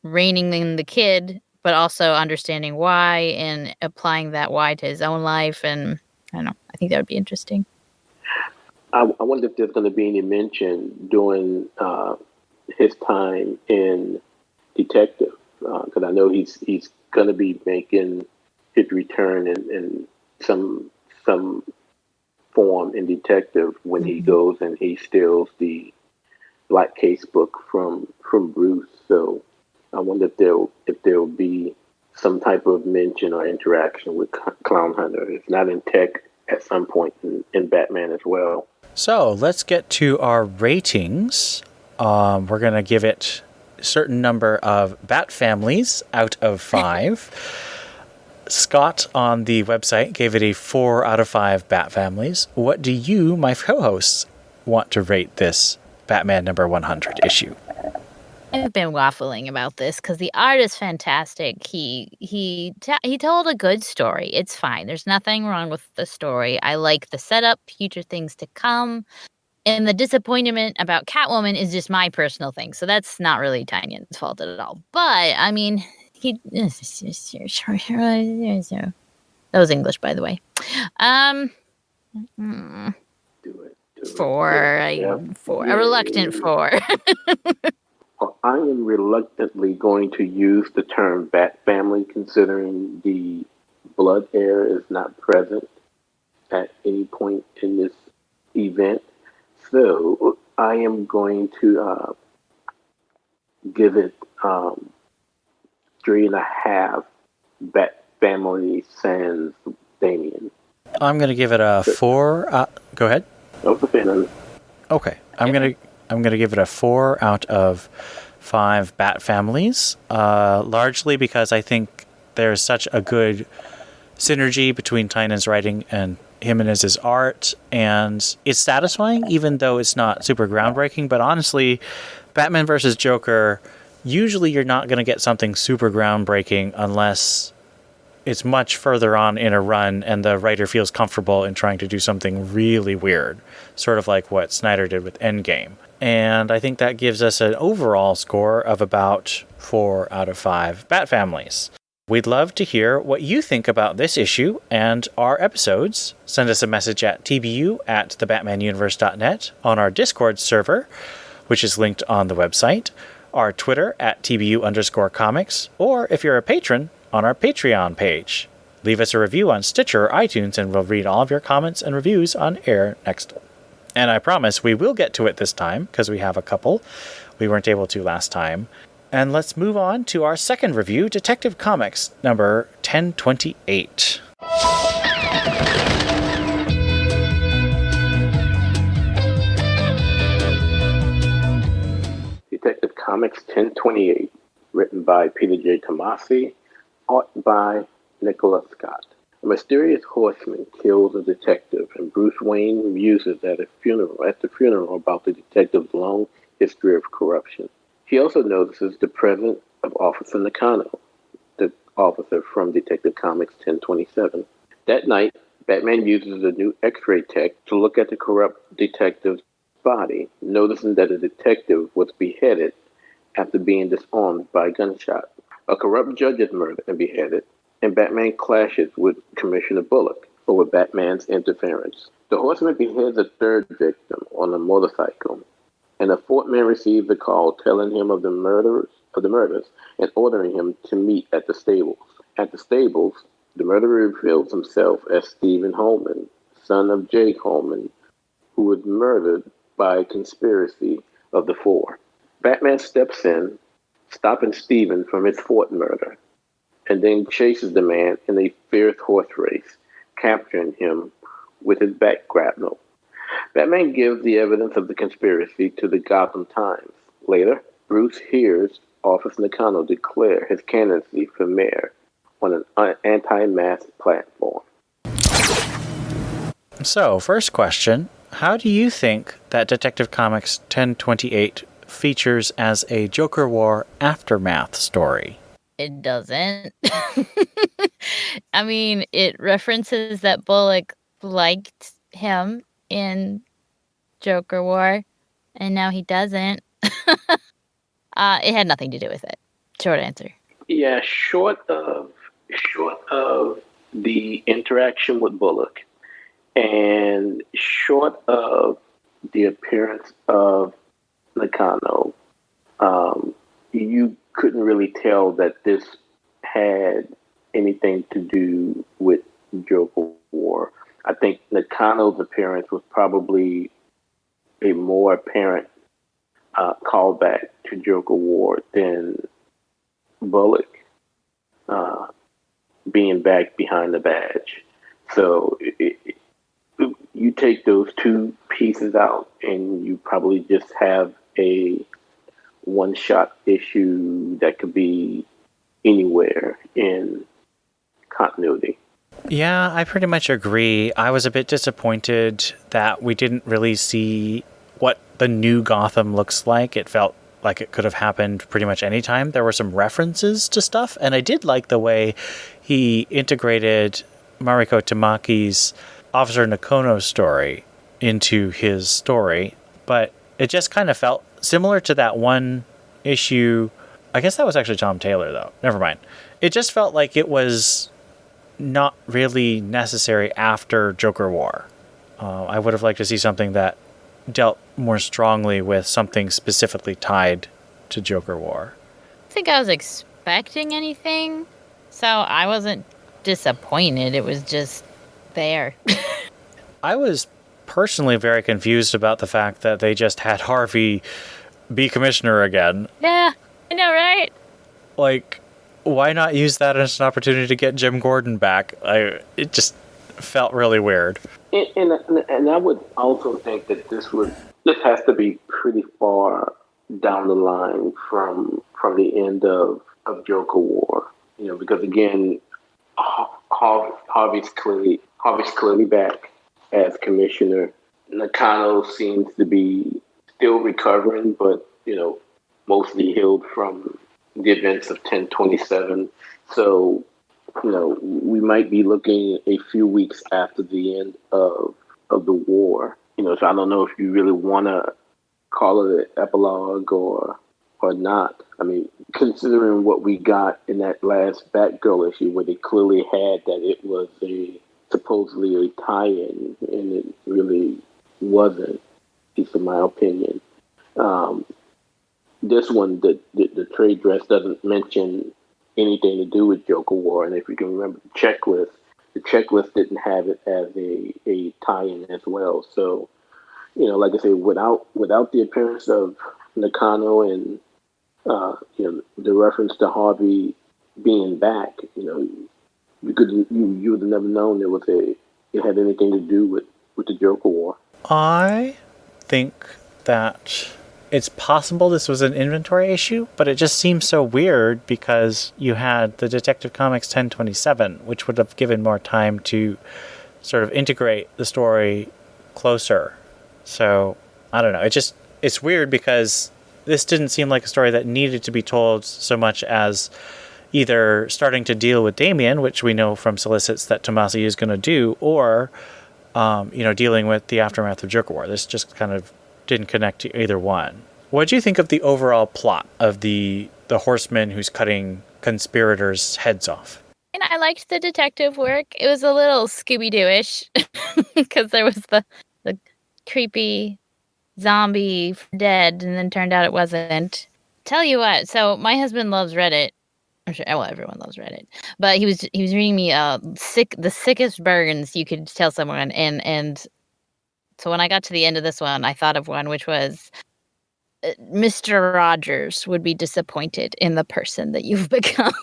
reining in the kid, but also understanding why and applying that why to his own life. And I don't know. I think that would be interesting. I wonder if there's going to be any mention during his time in Detective, because I know he's going to be making his return in some form in Detective when he goes and he steals the Black Case book from Bruce. So I wonder if there'll be some type of mention or interaction with Clown Hunter. If not in Tech, at some point in Batman as well. So let's get to our ratings. We're going to give it a certain number of Bat families out of 5. Scott on the website gave it a 4 out of 5 Bat families. What do you, my co-hosts, want to rate this Batman number 100 issue? I've been waffling about this because the art is fantastic. He told a good story. It's fine. There's nothing wrong with the story. I like the setup, future things to come. And the disappointment about Catwoman is just my personal thing. So that's not really Tynion's fault at all. But, I mean, that was English, by the way. Do it. 4. 4. A reluctant 4. I am reluctantly going to use the term Bat Family, considering the blood heir is not present at any point in this event. So I am going to give it 3.5 Bat Family sans Damien. I'm going to give it a 4. Go ahead. Okay. I'm going to give it a 4 out of 5 Bat families, largely because I think there's such a good synergy between Tynion's writing and Jimenez's art, and it's satisfying, even though it's not super groundbreaking. But honestly, Batman vs. Joker, usually you're not going to get something super groundbreaking unless it's much further on in a run and the writer feels comfortable in trying to do something really weird, sort of like what Snyder did with Endgame. And I think that gives us an overall score of about 4 out of 5 Bat families. We'd love to hear what you think about this issue and our episodes. Send us a message at tbu@thebatmanuniverse.net, on our Discord server, which is linked on the website, our Twitter at TBU_comics, or if you're a patron, on our Patreon page. Leave us a review on Stitcher or iTunes and we'll read all of your comments and reviews on air next. And I promise we will get to it this time, because we have a couple we weren't able to last time. And let's move on to our second review, Detective Comics number 1028. Detective Comics 1028, written by Peter J. Tomasi, art by Nicola Scott. A mysterious horseman kills a detective, and Bruce Wayne muses at the funeral about the detective's long history of corruption. He also notices the presence of Officer Nakano, the officer from Detective Comics 1027. That night, Batman uses a new X-ray tech to look at the corrupt detective's body, noticing that the detective was beheaded after being disarmed by a gunshot. A corrupt judge is murdered and beheaded, and Batman clashes with Commissioner Bullock over Batman's interference. The horseman beheads a third victim on a motorcycle, and a fourth man receives a call telling him of the murders and ordering him to meet at the stables. At the stables, the murderer reveals himself as Stephen Holman, son of Jake Holman, who was murdered by a conspiracy of the four. Batman steps in, stopping Stephen from his fourth murder, and then chases the man in a fierce horse race, capturing him with his back grapnel. Batman gives the evidence of the conspiracy to the Gotham Times. Later, Bruce hears Officer Nakano declare his candidacy for mayor on an anti-mask platform. So, first question, how do you think that Detective Comics 1028 features as a Joker War aftermath story? It doesn't. I mean, it references that Bullock liked him in Joker War, and now he doesn't. It had nothing to do with it. Short answer. Yeah, short of the interaction with Bullock, and short of the appearance of Nakano, you couldn't really tell that this had anything to do with Joker War. I think Nakano's appearance was probably a more apparent callback to Joker War than Bullock being back behind the badge. So you take those two pieces out, and you probably just have a one-shot issue that could be anywhere in continuity. Yeah, I pretty much agree. I was a bit disappointed that we didn't really see what the new Gotham looks like. It felt like it could have happened pretty much any time. There were some references to stuff, and I did like the way he integrated Mariko Tamaki's Officer Nakano story into his story, but it just kind of felt similar to that one issue. I guess that was actually Tom Taylor, though. Never mind. It just felt like it was not really necessary after Joker War. I would have liked to see something that dealt more strongly with something specifically tied to Joker War. I think I was expecting anything, so I wasn't disappointed. It was just there. I was personally very confused about the fact that they just had Harvey be commissioner again. Yeah, I know, right? Like, why not use that as an opportunity to get Jim Gordon back? It just felt really weird. And I would also think that this has to be pretty far down the line from the end of Joker War, because again, Harvey's clearly back as commissioner. Nakano seems to be still recovering, but mostly healed from the events of 1027. So, we might be looking a few weeks after the end of the war. So I don't know if you really want to call it an epilogue or not. I mean, considering what we got in that last Batgirl issue, where they clearly had that it was supposedly a tie-in, and it really wasn't, at least in my opinion. This one, the trade dress doesn't mention anything to do with Joker War, and if you can remember the checklist didn't have it as a tie-in as well. So, like I say, without the appearance of Nakano and the reference to Harvey being back, you would have never known it had anything to do with the Joker War. I think that it's possible this was an inventory issue, but it just seems so weird because you had the Detective Comics 1027, which would have given more time to sort of integrate the story closer. So, I don't know. It's weird because this didn't seem like a story that needed to be told so much as either starting to deal with Damian, which we know from solicits that Tomasi is going to do, or, dealing with the aftermath of Joker War. This just kind of didn't connect to either one. What do you think of the overall plot of the horseman who's cutting conspirators' heads off? And I liked the detective work. It was a little Scooby-Doo-ish because there was the creepy zombie dead, and then turned out it wasn't. Tell you what, so my husband loves Reddit. I'm sure, well, everyone loves Reddit, but he was reading me the sickest burns you could tell someone, and so when I got to the end of this one, I thought of one which was Mr. Rogers would be disappointed in the person that you've become.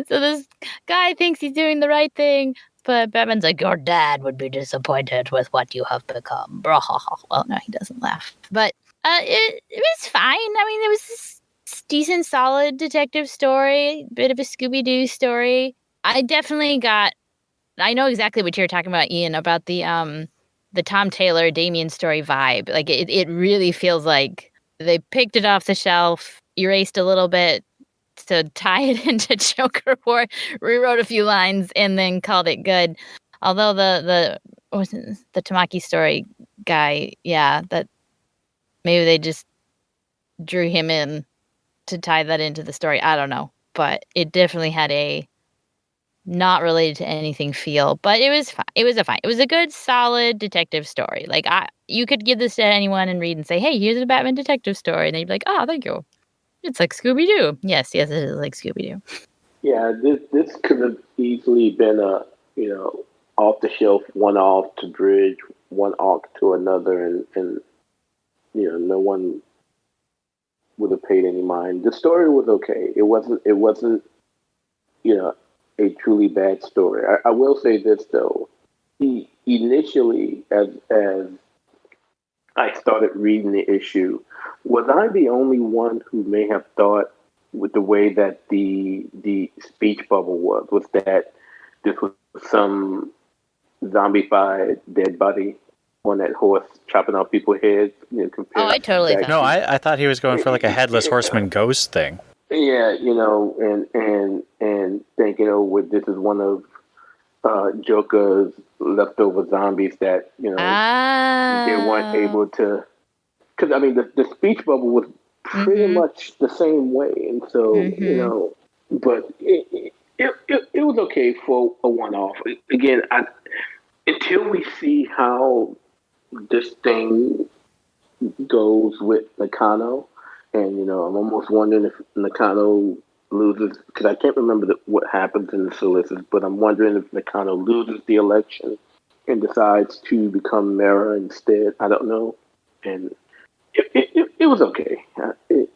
So this guy thinks he's doing the right thing, But Batman's like, your dad would be disappointed with what you have become. Well, no, he doesn't laugh. But it was fine. I mean, it was this decent, solid detective story, bit of a Scooby-Doo story. I know exactly what you're talking about, Ian, about the Tom Taylor, Damien story vibe. Like, it really feels like they picked it off the shelf, erased a little bit to tie it into Joker War, rewrote a few lines, and then called it good. Although the Tamaki story guy, yeah, that maybe they just drew him in to tie that into the story. I don't know, but it definitely had a not related to anything feel. But it was fine. It was a good, solid detective story. Like you could give this to anyone and read and say, "Hey, here's a Batman detective story," and they'd be like, "Oh, thank you. It's like Scooby-Doo." Yes, it is like Scooby-Doo. Yeah, this could have easily been a off the shelf one off to bridge one arc to another, and no one would have paid any mind. The story was okay. It wasn't a truly bad story. I will say this though. He initially, as I started reading the issue, was I the only one who may have thought, with the way that the speech bubble was that this was some zombified dead body on that horse chopping off people's heads? I totally thought. No, I thought he was going for like a headless horseman ghost thing. Yeah, and thinking, this is one of Joker's leftover zombies that they weren't able to. Because I mean, the speech bubble was pretty much the same way, and so but it was okay for a one-off. Again, until we see how this thing goes with Nakano, and I'm almost wondering if Nakano loses, because I can't remember what happens in the solicits, but I'm wondering if Nakano loses the election and decides to become mayor instead. I don't know, and it was okay. Let me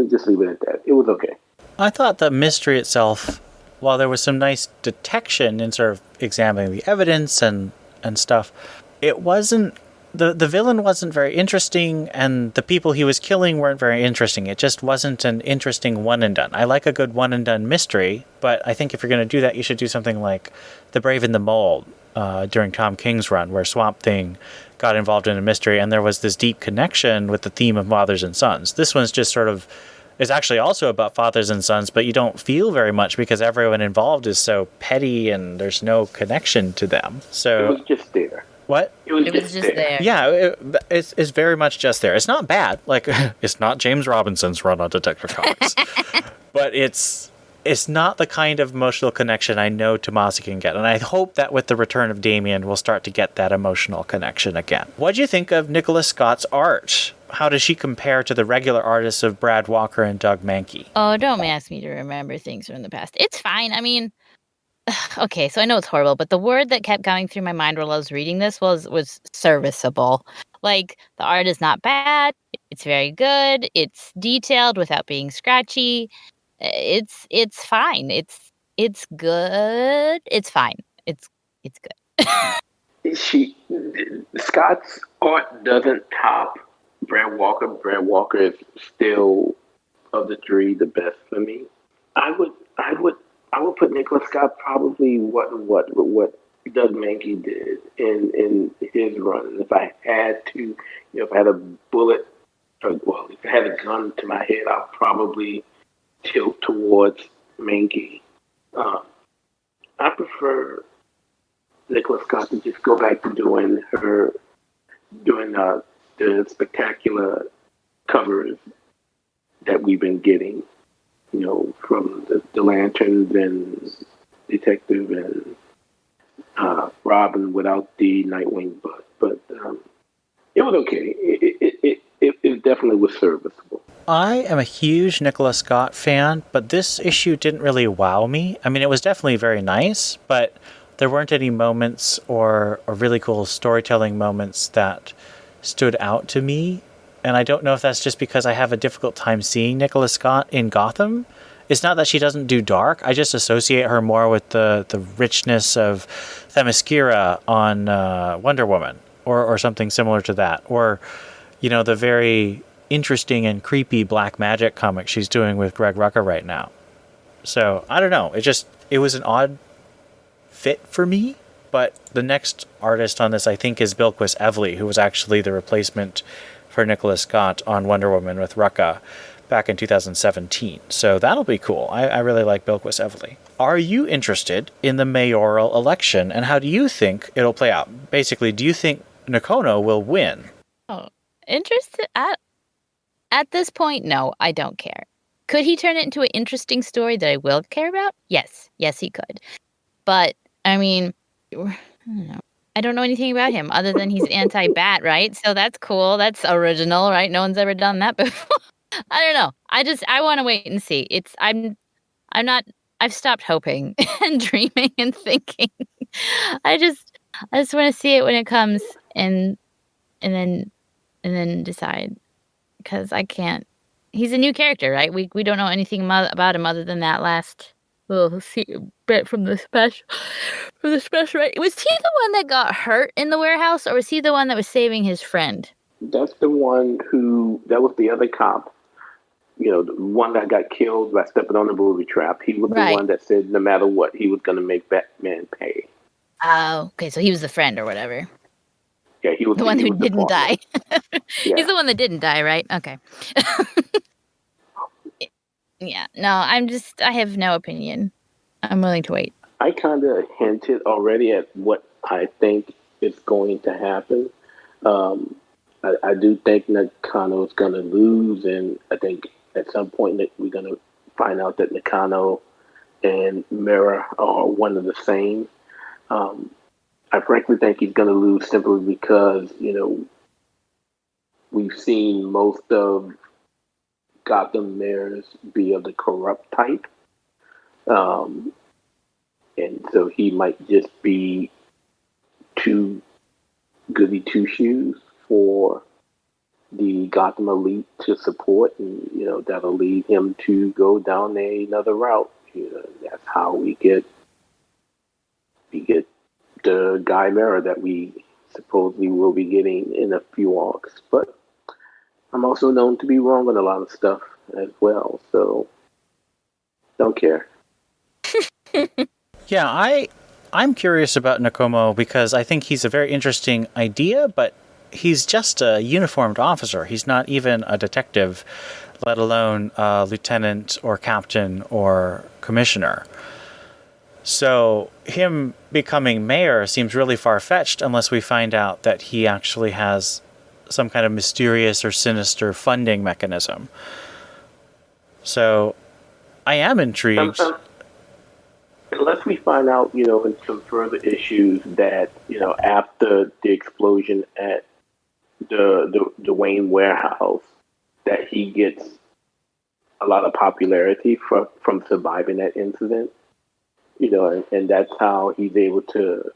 just leave it at that. It was okay. I thought the mystery itself, while there was some nice detection in sort of examining the evidence and stuff, it wasn't. The villain wasn't very interesting, and the people he was killing weren't very interesting. It just wasn't an interesting one and done. I like a good one and done mystery, but I think if you're going to do that, you should do something like The Brave and the Bold during Tom King's run, where Swamp Thing got involved in a mystery, and there was this deep connection with the theme of fathers and sons. This one's just sort of is actually also about fathers and sons, but you don't feel very much because everyone involved is so petty and there's no connection to them. So it was just there. What? It was just there. Yeah, it's very much just there. It's not bad. Like, it's not James Robinson's run on Detective Comics. But it's not the kind of emotional connection I know Tomasi can get. And I hope that with the return of Damien, we'll start to get that emotional connection again. What do you think of Nicholas Scott's art? How does she compare to the regular artists of Brad Walker and Doug Mahnke? Oh, don't ask me to remember things from the past. It's fine. I mean, okay, so I know it's horrible, but the word that kept going through my mind while I was reading this was serviceable. Like, the art is not bad. It's very good. It's detailed without being scratchy. It's fine. It's good. It's fine. It's good. Scott's art doesn't top Brad Walker. Brad Walker is still, of the three, the best for me. I would put Nicholas Scott probably what Doug Mahnke did in his run. If I had to, if I had a bullet, if I had a gun to my head, I'll probably tilt towards Mahnke. I prefer Nicholas Scott to just go back to doing the spectacular covers that we've been getting, from the Lanterns and Detective and Robin without the Nightwing butt. But it was okay. It definitely was serviceable. I am a huge Nicholas Scott fan, but this issue didn't really wow me. I mean, it was definitely very nice, but there weren't any moments or really cool storytelling moments that stood out to me. And I don't know if that's just because I have a difficult time seeing Nicholas Scott in Gotham. It's not that she doesn't do dark. I just associate her more with the richness of Themyscira on Wonder Woman, or something similar to that, or the very interesting and creepy black magic comic she's doing with Greg Rucka right now. So I don't know. It was an odd fit for me. But the next artist on this, I think, is Bilquis Evely, who was actually the replacement for Nicholas Scott on Wonder Woman with Rucka back in 2017. So that'll be cool. I really like Bilquis Evely. Are you interested in the mayoral election, and how do you think it'll play out? Basically, do you think Nakono will win? Oh, interested? At this point, no, I don't care. Could he turn it into an interesting story that I will care about? Yes. Yes, he could. But, I mean, I don't know anything about him other than he's anti-bat, right? So that's cool. That's original, right? No one's ever done that before. I don't know. I want to wait and see. I've stopped hoping and dreaming and thinking. I just want to see it when it comes and then decide, because I can't. He's a new character, right? We don't know anything about him other than that last little bit from the special. Right? Was he the one that got hurt in the warehouse, or was he the one that was saving his friend? That's the one that was the other cop. The one that got killed by stepping on the booby trap. He was the one that said no matter what, he was going to make Batman pay. Oh, okay. So he was the friend or whatever. Yeah, he was the one who didn't die. Yeah. He's the one that didn't die, right? Okay. Yeah. No, I have no opinion. I'm willing to wait. I kind of hinted already at what I think is going to happen. I do think Nakano is going to lose, and I think at some point that we're going to find out that Nakano and Mera are one and the same. I frankly think he's going to lose simply because, we've seen most of Gotham mayors be of the corrupt type. And so he might just be too goody two-shoes for the Gotham elite to support, and that'll lead him to go down another route. That's how we get the Guy Mera that we supposedly will be getting in a few arcs. But I'm also known to be wrong on a lot of stuff as well, so don't care. Yeah, I'm curious about Nakomo because I think he's a very interesting idea, but he's just a uniformed officer. He's not even a detective, let alone a lieutenant or captain or commissioner. So him becoming mayor seems really far-fetched unless we find out that he actually has some kind of mysterious or sinister funding mechanism. So I am intrigued. Unless we find out, in some further issues that, after the explosion at the Wayne warehouse, that he gets a lot of popularity from surviving that incident, and that's how he's able to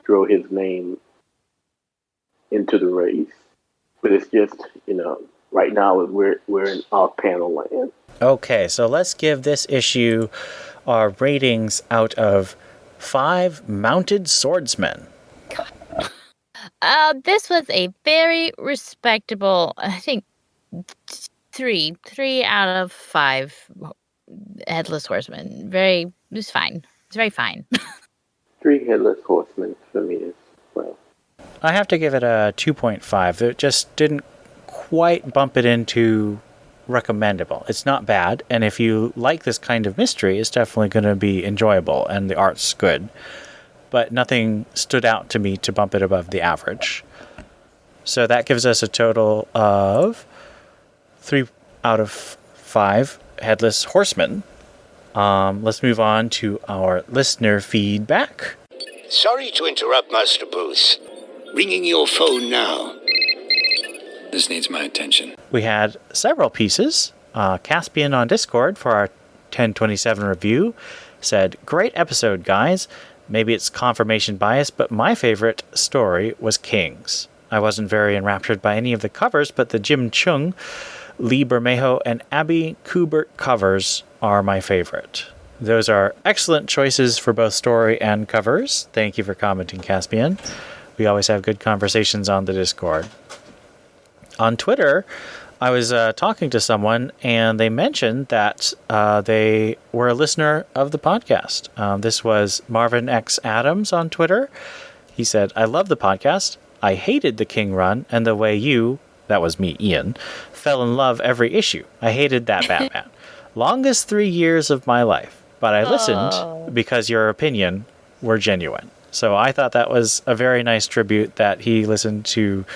throw his name into the race. But it's just, right now we're in off-panel land. Okay, so let's give this issue our ratings out of 5 mounted swordsmen. This was a very respectable, I think, 3 out of 5 headless horsemen. It was fine. It's very fine. 3 headless horsemen for me as well. I have to give it a 2.5. It just didn't quite bump it into recommendable. It's not bad, and if you like this kind of mystery, it's definitely going to be enjoyable, and the art's good. But nothing stood out to me to bump it above the average. So that gives us a total of 3 out of 5 headless horsemen. Let's move on to our listener feedback. Sorry to interrupt, Master Bruce. Ringing your phone now. This needs my attention. We had several pieces. Caspian on Discord for our 1027 review said, "Great episode, guys. Maybe it's confirmation bias, but my favorite story was Kings. I wasn't very enraptured by any of the covers, but the Jim Chung, Lee Bermejo, and Abby Kubert covers are my favorite. Those are excellent choices for both story and covers. Thank you for commenting, Caspian. We always have good conversations on the Discord. On Twitter, I was talking to someone, and they mentioned that they were a listener of the podcast. This was Marvin X. Adams on Twitter. He said, "I love the podcast. I hated the King run and the way you," that was me, Ian, "fell in love every issue. I hated that Batman. Longest 3 years of my life. But I listened because your opinion were genuine." So I thought that was a very nice tribute that he listened to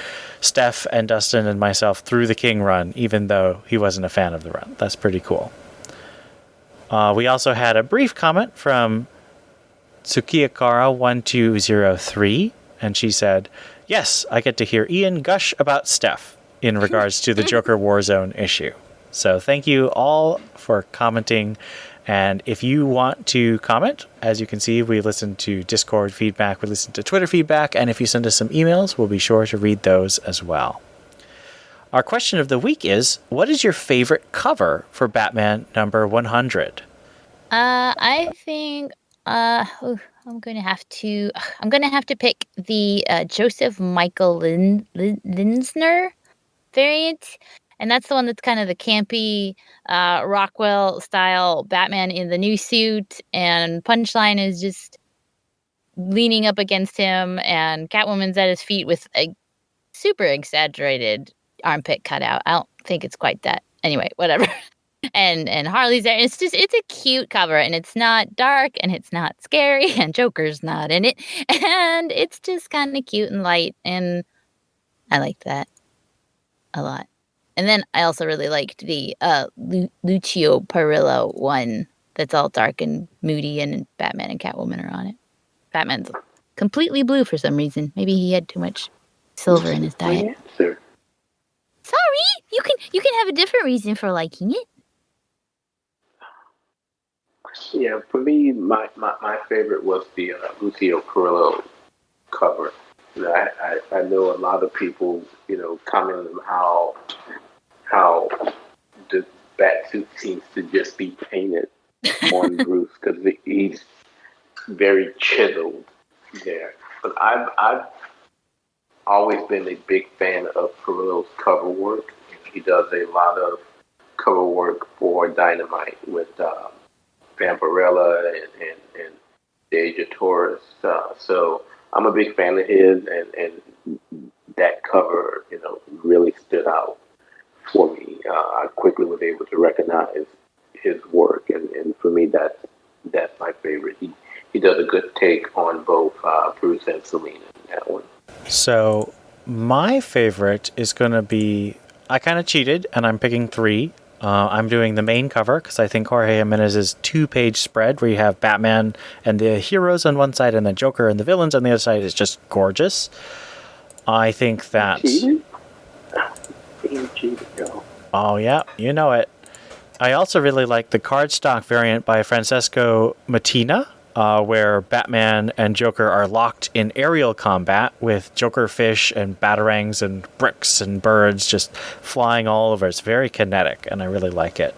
Steph and Dustin and myself through the King run, even though he wasn't a fan of the run. That's pretty cool. We also had a brief comment from Tsukiyakara1203, and she said, "Yes, I get to hear Ian gush about Steph in regards to the Joker Warzone issue." So thank you all for commenting. And if you want to comment, as you can see, we listen to Discord feedback, we listen to Twitter feedback, and if you send us some emails, we'll be sure to read those as well. Our question of the week is, what is your favorite cover for Batman number 100? I think I'm gonna have to pick the Joseph Michael Linsner variant. And that's the one that's kind of the campy Rockwell style Batman in the new suit, and Punchline is just leaning up against him, and Catwoman's at his feet with a super exaggerated armpit cutout. I don't think it's quite that. Anyway, whatever. and Harley's there. It's a cute cover, and it's not dark, and it's not scary, and Joker's not in it, and it's just kind of cute and light, and I like that a lot. And then I also really liked the Lucio Perillo one that's all dark and moody, and Batman and Catwoman are on it. Batman's completely blue for some reason. Maybe he had too much silver in his diet. Sorry, you can have a different reason for liking it. Yeah, for me, my favorite was the Lucio Perillo cover. You know, I know a lot of people, comment on how the Batsuit seems to just be painted on Bruce because he's very chiseled there. But I've always been a big fan of Perillo's cover work. He does a lot of cover work for Dynamite with Vampirella and the Age of Taurus. So I'm a big fan of his, and that cover, really stood out for me. I quickly was able to recognize his work, and for me, that's my favorite. He does a good take on both Bruce and Selina in that one. So my favorite is going to be, I kind of cheated, and I'm picking 3. I'm doing the main cover because I think Jorge Jimenez's 2-page spread where you have Batman and the heroes on one side and the Joker and the villains on the other side is just gorgeous. I think that... Oh yeah, you know it. I also really like the cardstock variant by Francesco Mattina, where Batman and Joker are locked in aerial combat with Joker fish and batarangs and bricks and birds just flying all over. It's very kinetic, and I really like it.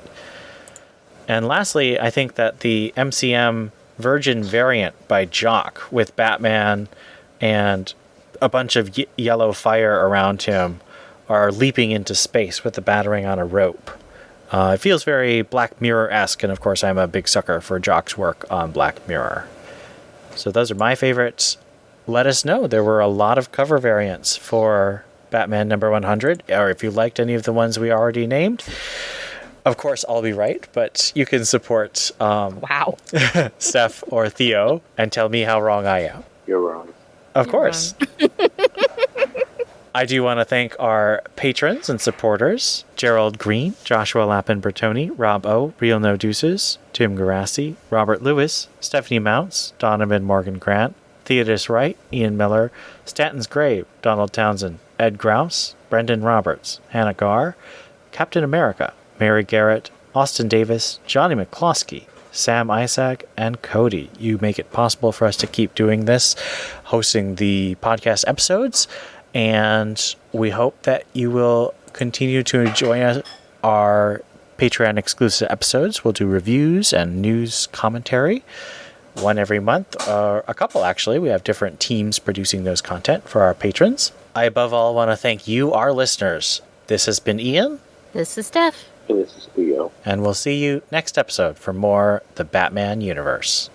And lastly, I think that the MCM Virgin variant by Jock with Batman and a bunch of yellow fire around him are leaping into space with the batarang on a rope. It feels very Black Mirror-esque, and of course I'm a big sucker for Jock's work on Black Mirror. So those are my favorites. Let us know. There were a lot of cover variants for Batman number 100, or if you liked any of the ones we already named. Of course, I'll be right, but you can support Steph or Theo and tell me how wrong I am. You're wrong. Of course. I do want to thank our patrons and supporters, Gerald Green, Joshua Lappin-Bertoni, Rob O, Real No Deuces, Tim Garassi, Robert Lewis, Stephanie Mounts, Donovan Morgan Grant, Theodis Wright, Ian Miller, Stanton's Grave, Donald Townsend, Ed Grouse, Brendan Roberts, Hannah Garr, Captain America, Mary Garrett, Austin Davis, Johnny McCloskey, Sam Isaac, and Cody. You make it possible for us to keep doing this, hosting the podcast episodes. And we hope that you will continue to enjoy our Patreon exclusive episodes. We'll do reviews and news commentary, one every month, or a couple actually. We have different teams producing those content for our patrons. I above all want to thank you, our listeners. This has been Ian. This is Steph. And this is Theo. And we'll see you next episode for more The Batman Universe.